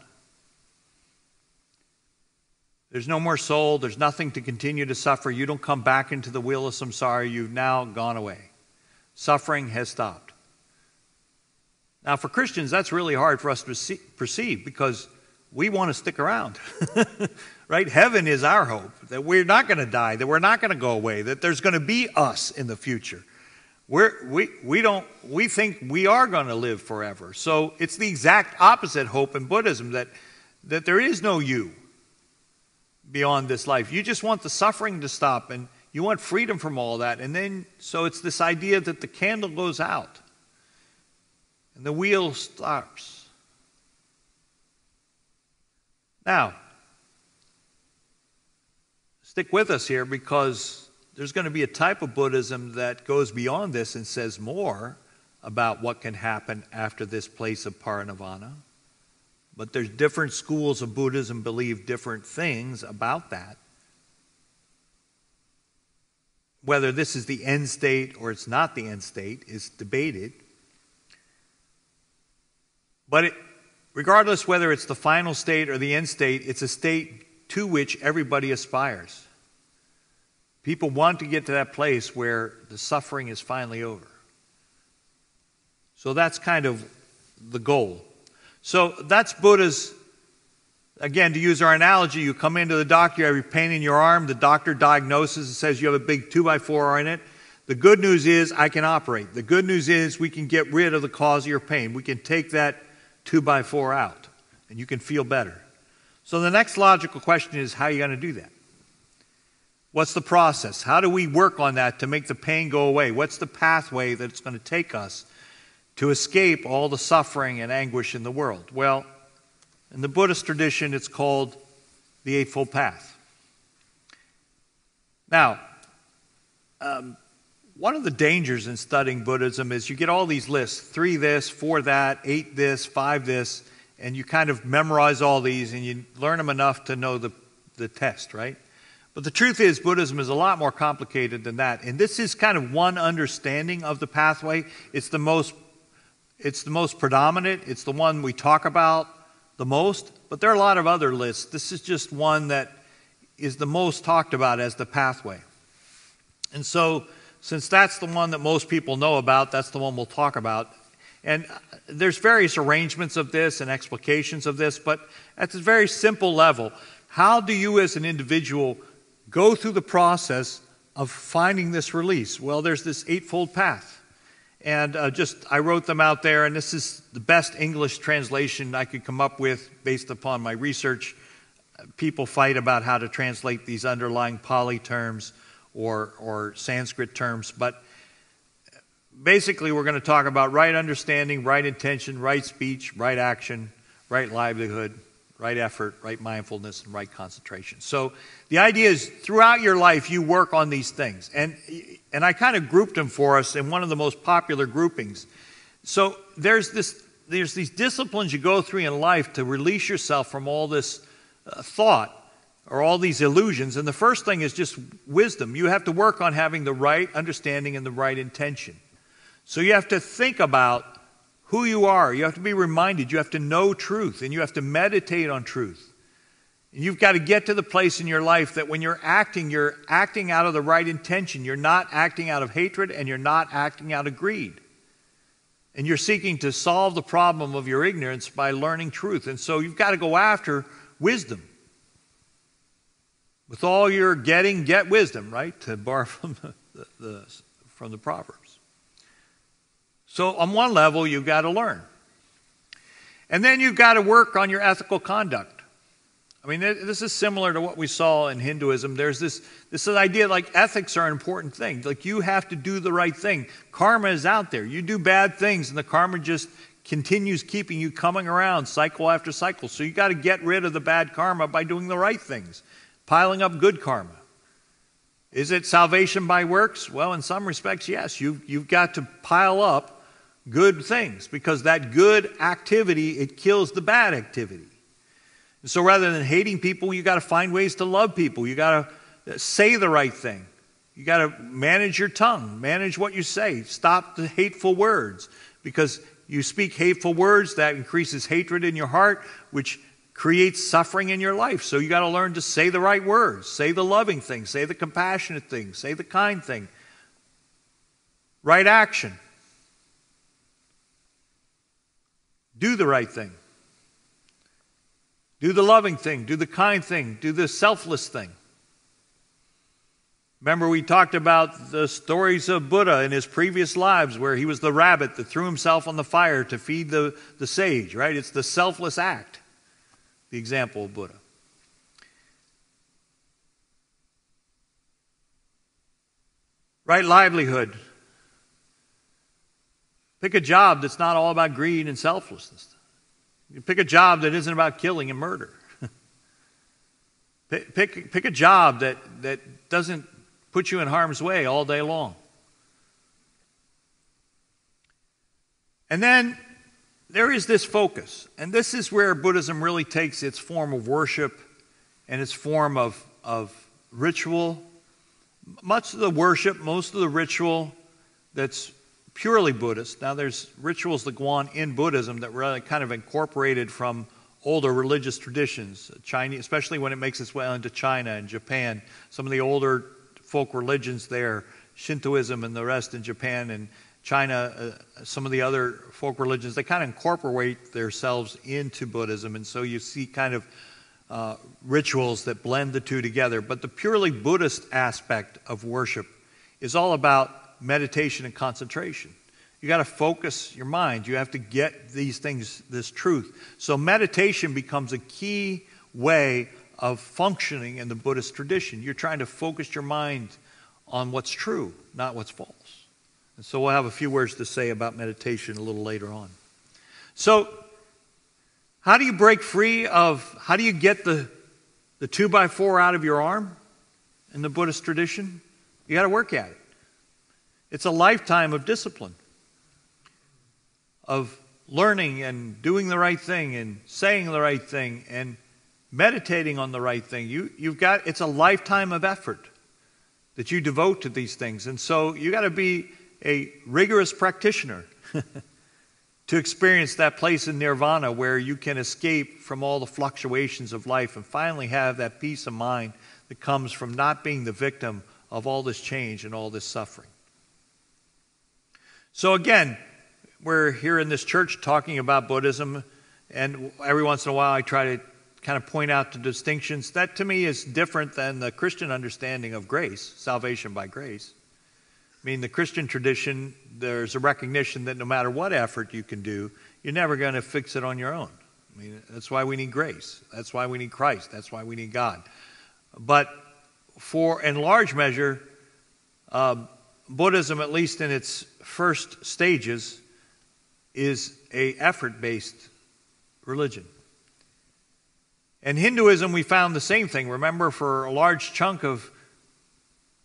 There's no more soul. There's nothing to continue to suffer. You don't come back into the wheel of samsara. You've now gone away. Suffering has stopped. Now, for Christians, that's really hard for us to perceive because we want to stick around. Right? Heaven is our hope, that we're not going to die, that we're not going to go away, that there's going to be us in the future. We think we are going to live forever. So it's the exact opposite hope in Buddhism, that there is no you beyond this life. You just want the suffering to stop, and you want freedom from all that. And then, so it's this idea that the candle goes out and the wheel stops. Now, stick with us here, because there's going to be a type of Buddhism that goes beyond this and says more about what can happen after this place of parinirvana. But there's different schools of Buddhism believe different things about that. Whether this is the end state or it's not the end state is debated. But regardless whether it's the final state or the end state, it's a state to which everybody aspires. People want to get to that place where the suffering is finally over. So that's kind of the goal. So that's Buddha's, again, to use our analogy, you come into the doctor, you have your pain in your arm, the doctor diagnoses and says you have a big 2x4 in it. The good news is I can operate. The good news is we can get rid of the cause of your pain. We can take that 2x4 out and you can feel better. So the next logical question is, how are you going to do that? What's the process? How do we work on that to make the pain go away? What's the pathway that it's going to take us to escape all the suffering and anguish in the world? Well, in the Buddhist tradition, it's called the Eightfold Path. Now, one of the dangers in studying Buddhism is you get all these lists, 3 this, 4 that, 8 this, 5 this, and you kind of memorize all these and you learn them enough to know the test, right? But the truth is, Buddhism is a lot more complicated than that. And this is kind of one understanding of the pathway. It's the most predominant. It's the one we talk about the most. But there are a lot of other lists. This is just one that is the most talked about as the pathway. And so, since that's the one that most people know about, that's the one we'll talk about. And there's various arrangements of this and explications of this, but at this very simple level, how do you as an individual go through the process of finding this release? Well, there's this Eightfold Path. And I wrote them out there, and this is the best English translation I could come up with based upon my research. People fight about how to translate these underlying Pali terms or Sanskrit terms, but basically we're going to talk about right understanding, right intention, right speech, right action, right livelihood, right effort, right mindfulness, and right concentration. So the idea is throughout your life you work on these things. And I kind of grouped them for us in one of the most popular groupings. So there's these disciplines you go through in life to release yourself from all this thought or all these illusions. And the first thing is just wisdom. You have to work on having the right understanding and the right intention. So you have to think about who you are. You have to be reminded. You have to know truth, and you have to meditate on truth. And you've got to get to the place in your life that when you're acting out of the right intention. You're not acting out of hatred, and you're not acting out of greed. And you're seeking to solve the problem of your ignorance by learning truth. And so you've got to go after wisdom. With all your getting, get wisdom, right? To borrow from the Proverbs. So on one level, you've got to learn. And then you've got to work on your ethical conduct. I mean, this is similar to what we saw in Hinduism. There's this idea like ethics are an important thing. Like you have to do the right thing. Karma is out there. You do bad things and the karma just continues keeping you coming around cycle after cycle. So you got to get rid of the bad karma by doing the right things, piling up good karma. Is it salvation by works? Well, in some respects, yes. You've got to pile up good things, because that good activity, it kills the bad activity. And so rather than hating people, you got to find ways to love people. You got to say the right thing. You got to manage your tongue, manage what you say. Stop the hateful words, because you speak hateful words, that increases hatred in your heart, which creates suffering in your life. So you got to learn to say the right words, say the loving thing, say the compassionate thing, say the kind thing. Right action. Do the right thing. Do the loving thing, do the kind thing, do the selfless thing. Remember, we talked about the stories of Buddha in his previous lives where he was the rabbit that threw himself on the fire to feed the sage, right? It's the selfless act, the example of Buddha. Right livelihood. Pick a job that's not all about greed and selflessness. You pick a job that isn't about killing and murder. Pick a job that doesn't put you in harm's way all day long. And then there is this focus. And this is where Buddhism really takes its form of worship and its form of ritual. Much of the worship, most of the ritual that's purely Buddhist. Now there's rituals that go on in Buddhism that really kind of incorporated from older religious traditions, Chinese, especially when it makes its way into China and Japan. Some of the older folk religions there, Shintoism and the rest in Japan and China, some of the other folk religions, they kind of incorporate themselves into Buddhism. And so you see kind of rituals that blend the two together. But the purely Buddhist aspect of worship is all about meditation and concentration. You got to focus your mind. You have to get these things, this truth. So meditation becomes a key way of functioning in the Buddhist tradition. You're trying to focus your mind on what's true, not what's false. And so we'll have a few words to say about meditation a little later on. So how do you break free of, how do you get the 2x4 out of your arm in the Buddhist tradition? You got to work at it. It's a lifetime of discipline, of learning and doing the right thing and saying the right thing and meditating on the right thing. It's a lifetime of effort that you devote to these things. And so you got to be a rigorous practitioner to experience that place in nirvana where you can escape from all the fluctuations of life and finally have that peace of mind that comes from not being the victim of all this change and all this suffering. So again, we're here in this church talking about Buddhism, and every once in a while I try to kind of point out the distinctions. That to me is different than the Christian understanding of grace, salvation by grace. I mean, the Christian tradition, there's a recognition that no matter what effort you can do, you're never going to fix it on your own. I mean, that's why we need grace. That's why we need Christ. That's why we need God. But in large measure, Buddhism, at least in its first stages, is an effort-based religion. In Hinduism, we found the same thing. Remember, for a large chunk of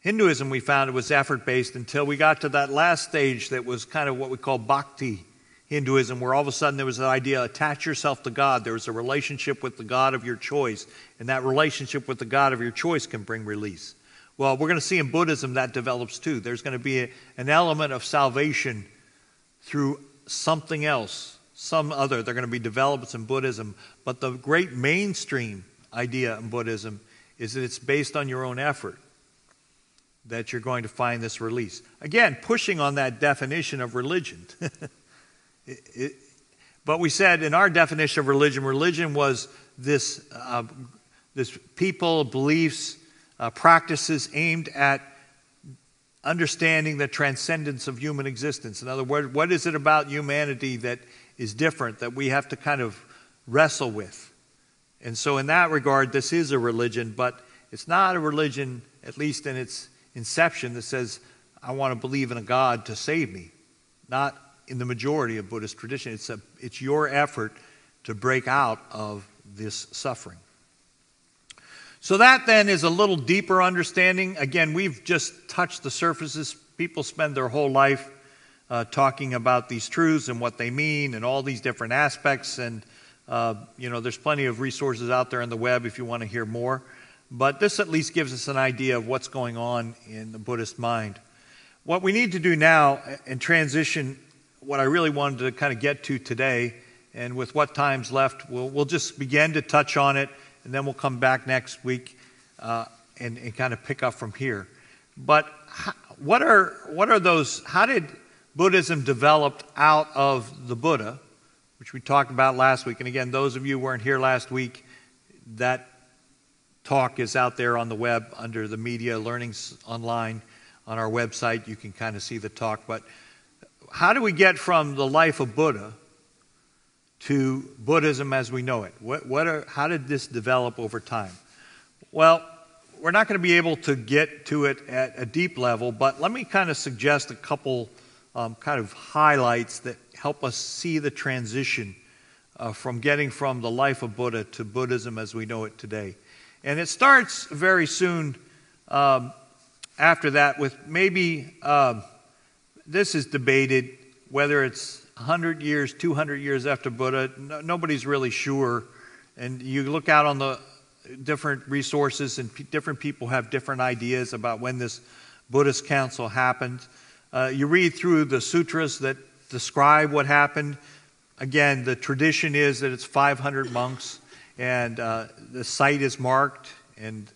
Hinduism, we found it was effort-based until we got to that last stage that was kind of what we call bhakti Hinduism, where all of a sudden there was an idea, attach yourself to God. There was a relationship with the God of your choice, and that relationship with the God of your choice can bring release. Well, we're going to see in Buddhism that develops too. There's going to be an element of salvation through something else, some other. They're going to be developments in Buddhism. But the great mainstream idea in Buddhism is that it's based on your own effort that you're going to find this release. Again, pushing on that definition of religion. But we said in our definition of religion, religion was this people, beliefs, practices aimed at understanding the transcendence of human existence. In other words, what is it about humanity that is different, that we have to kind of wrestle with? And so in that regard, this is a religion, but it's not a religion, at least in its inception, that says, I want to believe in a God to save me. Not in the majority of Buddhist tradition. It's your effort to break out of this suffering. So that then is a little deeper understanding. Again, we've just touched the surfaces. People spend their whole life talking about these truths and what they mean and all these different aspects. And, there's plenty of resources out there on the web if you want to hear more. But this at least gives us an idea of what's going on in the Buddhist mind. What we need to do now and transition, what I really wanted to kind of get to today, and with what time's left, we'll just begin to touch on it. And then we'll come back next week and kind of pick up from here. But what are those? How did Buddhism develop out of the Buddha, which we talked about last week? And again, those of you who weren't here last week, that talk is out there on the web under the media, Learnings Online on our website. You can kind of see the talk. But how do we get from the life of Buddha to Buddhism as we know it? How did this develop over time? Well, we're not going to be able to get to it at a deep level, but let me kind of suggest a couple kind of highlights that help us see the transition from getting from the life of Buddha to Buddhism as we know it today. And it starts very soon after that with maybe, this is debated, whether it's 100 years, 200 years after Buddha. Nobody's really sure. And you look out on the different resources, and different people have different ideas about when this Buddhist council happened. You read through the sutras that describe what happened. Again, the tradition is that it's 500 monks, and the site is marked, and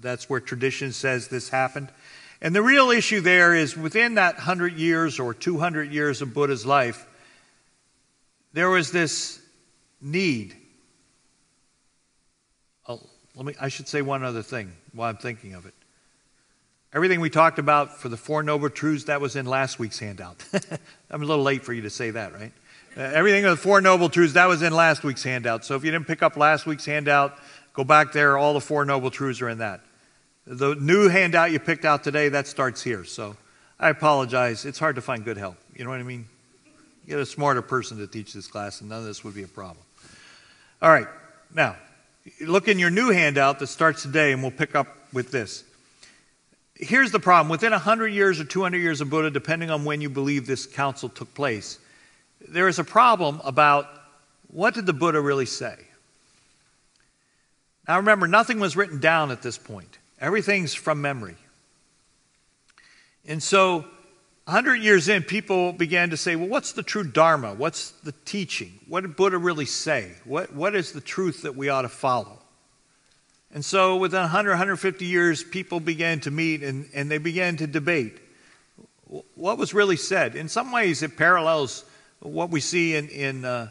that's where tradition says this happened. And the real issue there is within that 100 years or 200 years of Buddha's life, there was this need. I should say one other thing while I'm thinking of it. Everything we talked about for the Four Noble Truths, that was in last week's handout. I'm a little late for you to say that, right? Everything of the Four Noble Truths, that was in last week's handout. So if you didn't pick up last week's handout, go back there. All the Four Noble Truths are in that. The new handout you picked out today, that starts here. So I apologize. It's hard to find good help. You know what I mean? Get a smarter person to teach this class, and none of this would be a problem. All right. Now, look in your new handout that starts today, and we'll pick up with this. Here's the problem. Within 100 years or 200 years of Buddha, depending on when you believe this council took place, there is a problem about what did the Buddha really say? Now remember, nothing was written down at this point. Everything's from memory. And so 100 years in, people began to say, well, what's the true Dharma? What's the teaching? What did Buddha really say? What is the truth that we ought to follow? And so within 100, 150 years, people began to meet and they began to debate what was really said. In some ways, it parallels what we see in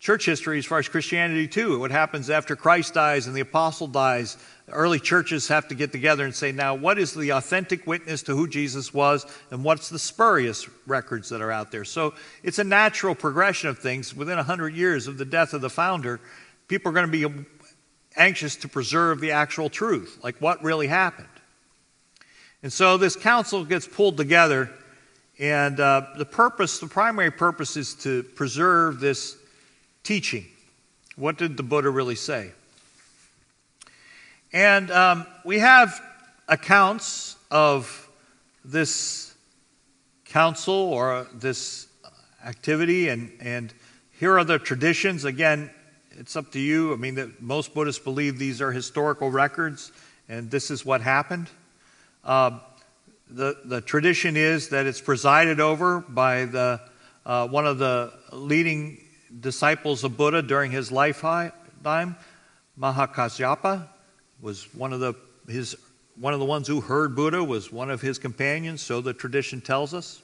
church history as far as Christianity too. What happens after Christ dies and the apostle dies, the early churches have to get together and say, now what is the authentic witness to who Jesus was and what's the spurious records that are out there? So it's a natural progression of things. Within 100 years of the death of the founder, people are going to be anxious to preserve the actual truth, like what really happened. And so this council gets pulled together, and the primary purpose is to preserve this teaching. What did the Buddha really say? And we have accounts of this council or this activity, and here are the traditions. Again, it's up to you. I mean, most Buddhists believe these are historical records, and this is what happened. The tradition is that it's presided over by one of the leading disciples of Buddha during his lifetime. Mahakasyapa was one of the ones who heard Buddha, was one of his companions, so the tradition tells us.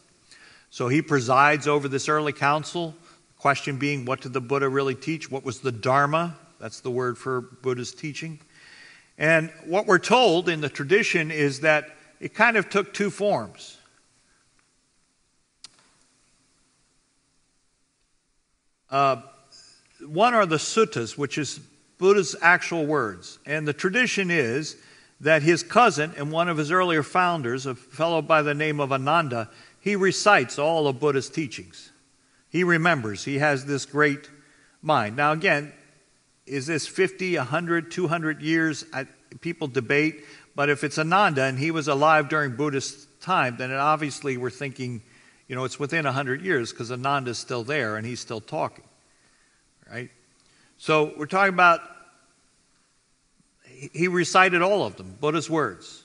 So he presides over this early council. Question being, what did the Buddha really teach? What was the Dharma? That's the word for Buddha's teaching. And what we're told in the tradition is that it kind of took two forms. One are the suttas, which is Buddha's actual words. And the tradition is that his cousin and one of his earlier founders, a fellow by the name of Ananda, he recites all of Buddha's teachings. He remembers. He has this great mind. Now again, is this 50, 100, 200 years? People debate. But if it's Ananda and he was alive during Buddhist time, then obviously we're thinking, it's within 100 years because Ananda's still there and he's still talking. Right? So we're talking about, he recited all of them, Buddha's words.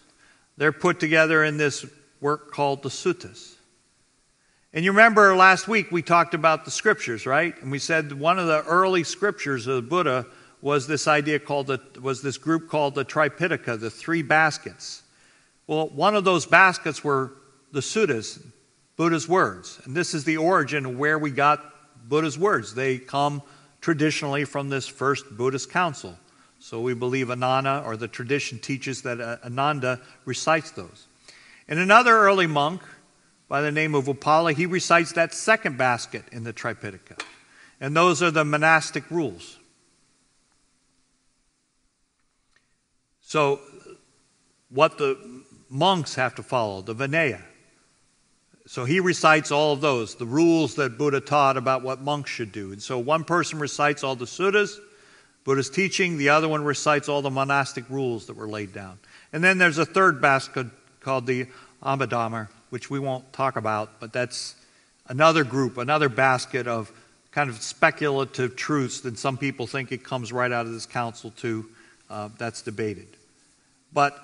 They're put together in this work called the suttas. And you remember last week we talked about the scriptures, right? And we said one of the early scriptures of the Buddha was this idea was this group called the Tripitaka, the three baskets. Well, one of those baskets were the suttas, Buddha's words. And this is the origin of where we got Buddha's words. They come traditionally from this first Buddhist council, So we believe Ananda, or the tradition teaches that Ananda recites those. And another early monk by the name of Upala, he recites that second basket in the Tripitaka. And those are the monastic rules. So what the monks have to follow, the Vinaya. So he recites all of those, the rules that Buddha taught about what monks should do. And so one person recites all the suttas, Buddha's teaching, the other one recites all the monastic rules that were laid down. And then there's a third basket called the Abhidhamma, which we won't talk about, but that's another group, another basket of kind of speculative truths that some people think it comes right out of this council too. That's debated. But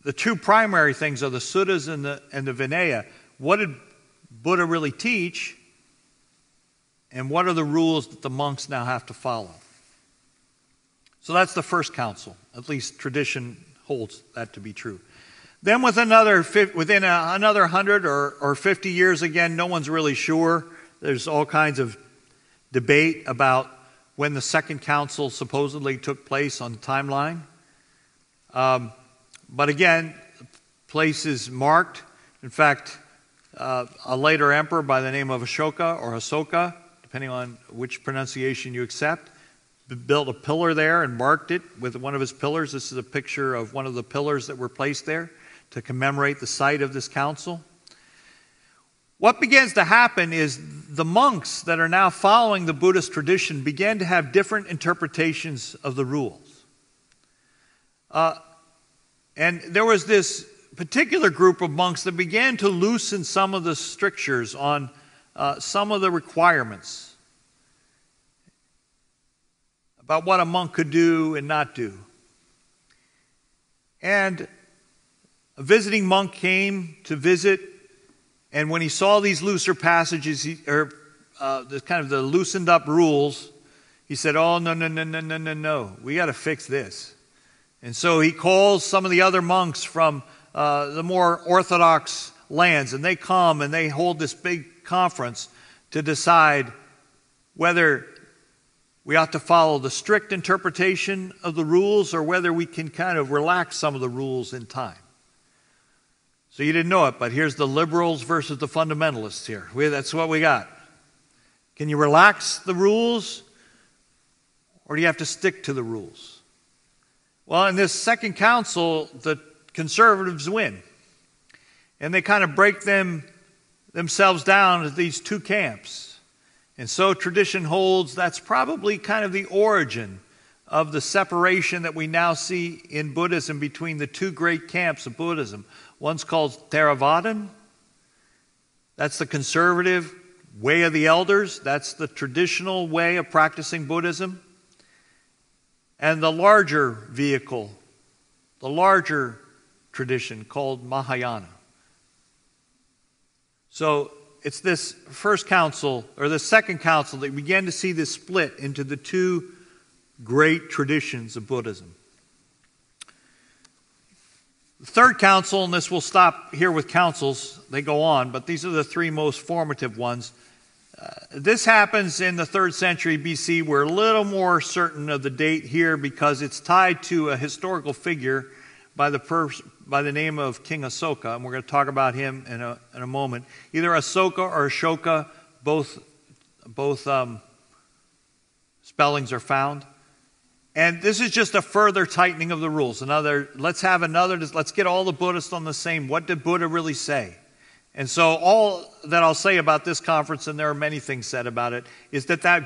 the two primary things are the suttas and the Vinaya. What did Buddha really teach? And what are the rules that the monks now have to follow? So that's the first council. At least tradition holds that to be true. Then within another 100 or 50 years, again, no one's really sure. There's all kinds of debate about when the second council supposedly took place on the timeline. But again, the place is marked. In fact, a later emperor by the name of Ashoka or Asoka, depending on which pronunciation you accept, built a pillar there and marked it with one of his pillars. This is a picture of one of the pillars that were placed there to commemorate the site of this council. What begins to happen is the monks that are now following the Buddhist tradition began to have different interpretations of the rules. And there was this particular group of monks that began to loosen some of the strictures on some of the requirements about what a monk could do and not do. And a visiting monk came to visit, and when he saw these looser passages, the loosened up rules, he said, "Oh, no, we got to fix this." And so he calls some of the other monks from the more orthodox lands, and they come and they hold this big conference to decide whether we ought to follow the strict interpretation of the rules or whether we can kind of relax some of the rules in time. So you didn't know it, but here's the liberals versus the fundamentalists here. That's what we got. Can you relax the rules, or do you have to stick to the rules? Well, in this second council, the conservatives win. And they kind of break themselves down into these two camps. And so tradition holds that's probably kind of the origin of the separation that we now see in Buddhism between the two great camps of Buddhism. One's called Theravadan. That's the conservative way of the elders. That's the traditional way of practicing Buddhism. And the larger vehicle, the larger tradition called Mahayana. So it's this first council, or the second council, that we began to see this split into the two great traditions of Buddhism. The third council, and this will stop here with councils, they go on, but these are the three most formative ones. This happens in the 3rd century BC. We're a little more certain of the date here because it's tied to a historical figure by the name of King Asoka, and we're going to talk about him in a moment. Either Asoka or Ashoka, both spellings are found. And this is just a further tightening of the rules. Let's get all the Buddhists on the same. What did Buddha really say? And so all that I'll say about this conference, and there are many things said about it, is that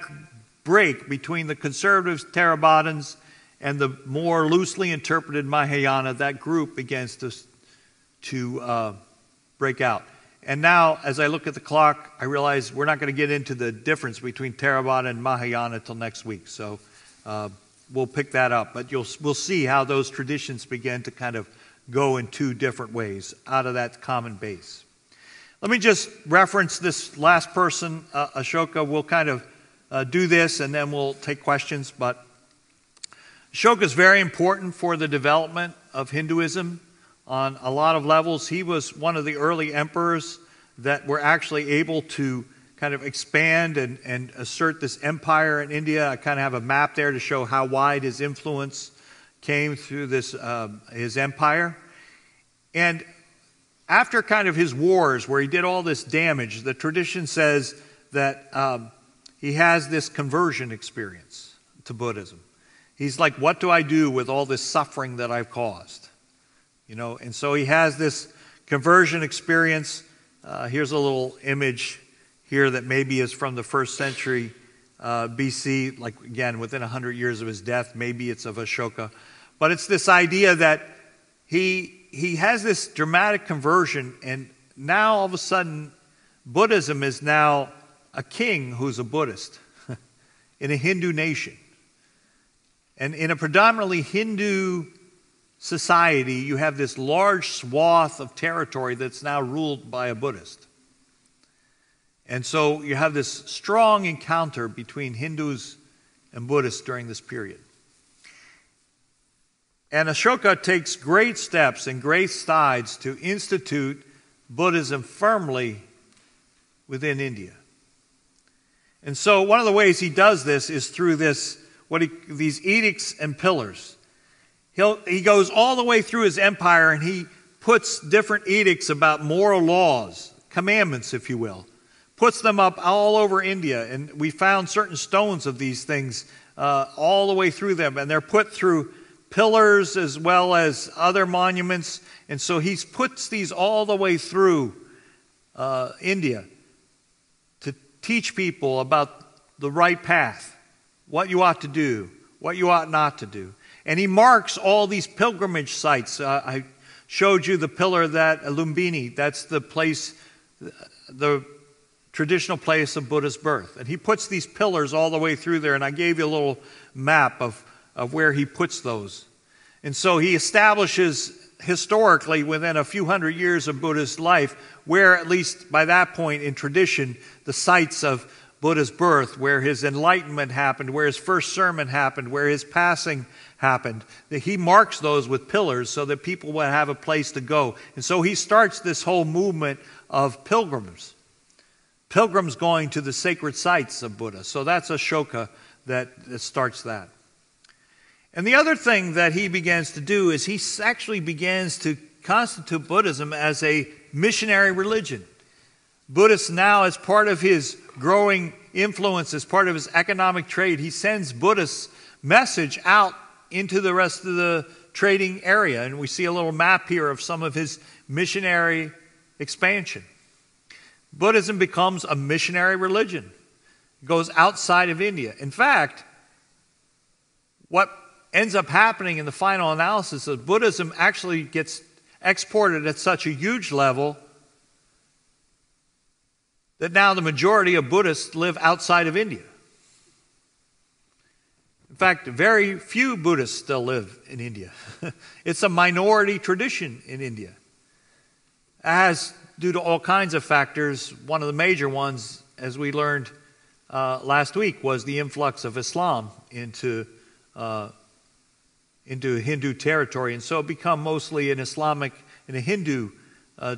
break between the conservative Theravadins and the more loosely interpreted Mahayana, that group begins to break out. And now, as I look at the clock, I realize we're not going to get into the difference between Theravada and Mahayana till next week. So we'll pick that up. But we'll see how those traditions begin to kind of go in two different ways out of that common base. Let me just reference this last person, Ashoka. We'll kind of do this and then we'll take questions. But Ashoka is very important for the development of Hinduism on a lot of levels. He was one of the early emperors that were actually able to kind of expand and assert this empire in India. I kind of have a map there to show how wide his influence came through this his empire. And after kind of his wars where he did all this damage, the tradition says that he has this conversion experience to Buddhism. He's like, what do I do with all this suffering that I've caused? You know, and so he has this conversion experience. Here's a little image here that maybe is from the 1st century BC, like again, within 100 years of his death. Maybe it's of Ashoka. But it's this idea that he has this dramatic conversion, and now all of a sudden, Buddhism is now a king who's a Buddhist in a Hindu nation. And in a predominantly Hindu society, you have this large swath of territory that's now ruled by a Buddhist. And so you have this strong encounter between Hindus and Buddhists during this period. And Ashoka takes great steps and great strides to institute Buddhism firmly within India. And so one of the ways he does this is through these edicts and pillars. He goes all the way through his empire, and he puts different edicts about moral laws, commandments, if you will, puts them up all over India. And we found certain stones of these things all the way through them, and they're put through pillars as well as other monuments. And so he puts these all the way through India to teach people about the right path, what you ought to do, what you ought not to do. And he marks all these pilgrimage sites. I showed you the pillar at Lumbini. That's the place, the traditional place of Buddha's birth. And he puts these pillars all the way through there, and I gave you a little map of where he puts those. And so he establishes historically within a few hundred years of Buddha's life, where at least by that point in tradition, the sites of Buddha's birth, where his enlightenment happened, where his first sermon happened, where his passing happened, that he marks those with pillars so that people would have a place to go. And so he starts this whole movement of pilgrims going to the sacred sites of Buddha. So that's Ashoka that starts that. And the other thing that he begins to do is he actually begins to constitute Buddhism as a missionary religion. Buddhists now, as part of his growing influence, as part of his economic trade, he sends Buddhist message out into the rest of the trading area. And we see a little map here of some of his missionary expansion. Buddhism becomes a missionary religion. It goes outside of India. In fact, what ends up happening in the final analysis is Buddhism actually gets exported at such a huge level that now the majority of Buddhists live outside of India. In fact, very few Buddhists still live in India. It's a minority tradition in India. As due to all kinds of factors, one of the major ones, as we learned last week, was the influx of Islam into Hindu territory. And so it become mostly an Islamic and a Hindu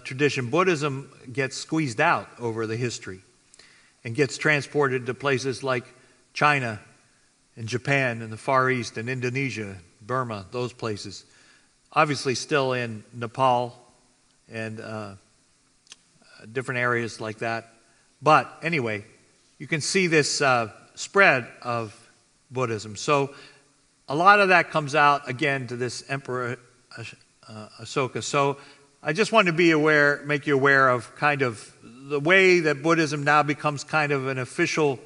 tradition. Buddhism gets squeezed out over the history and gets transported to places like China and Japan and the Far East and Indonesia, Burma, those places. Obviously still in Nepal and different areas like that. But anyway, you can see this spread of Buddhism. So a lot of that comes out again to this Emperor Ashoka. So I just wanted to make you aware of kind of the way that Buddhism now becomes kind of an official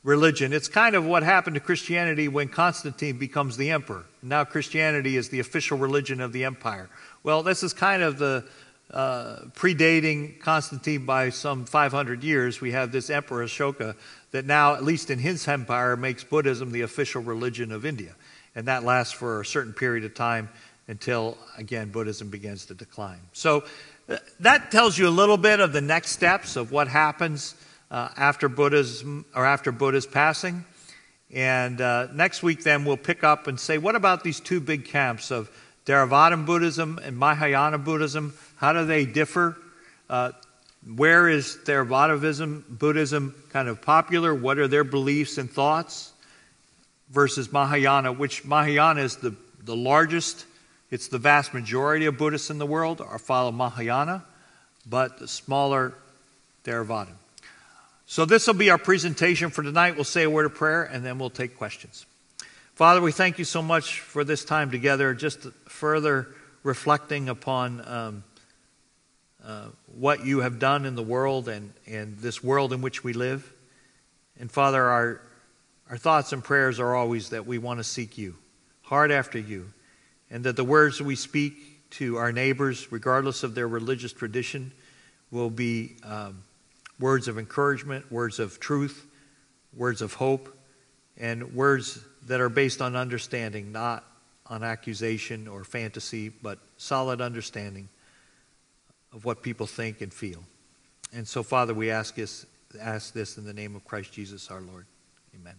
religion. It's kind of what happened to Christianity when Constantine becomes the emperor. Now Christianity is the official religion of the empire. Well, this is kind of the predating Constantine by some 500 years. We have this Emperor Ashoka that now, at least in his empire, makes Buddhism the official religion of India. And that lasts for a certain period of time until, again, Buddhism begins to decline. So that tells you a little bit of the next steps of what happens after Buddhism or after Buddha's passing. And next week then we'll pick up and say, what about these two big camps of Theravada Buddhism and Mahayana Buddhism? How do they differ? Where is Theravada Buddhism kind of popular? What are their beliefs and thoughts? Versus Mahayana, which Mahayana is the largest. It's the vast majority of Buddhists in the world are follow Mahayana, but the smaller Theravada. So this will be our presentation for tonight. We'll say a word of prayer, and then we'll take questions. Father, we thank you so much for this time together, just further reflecting upon what you have done in the world and this world in which we live. And Father, our thoughts and prayers are always that we want to seek you, hard after you, and that the words we speak to our neighbors, regardless of their religious tradition, will be words of encouragement, words of truth, words of hope, and words that are based on understanding, not on accusation or fantasy, but solid understanding of what people think and feel. And so, Father, we ask this in the name of Christ Jesus our Lord. Amen.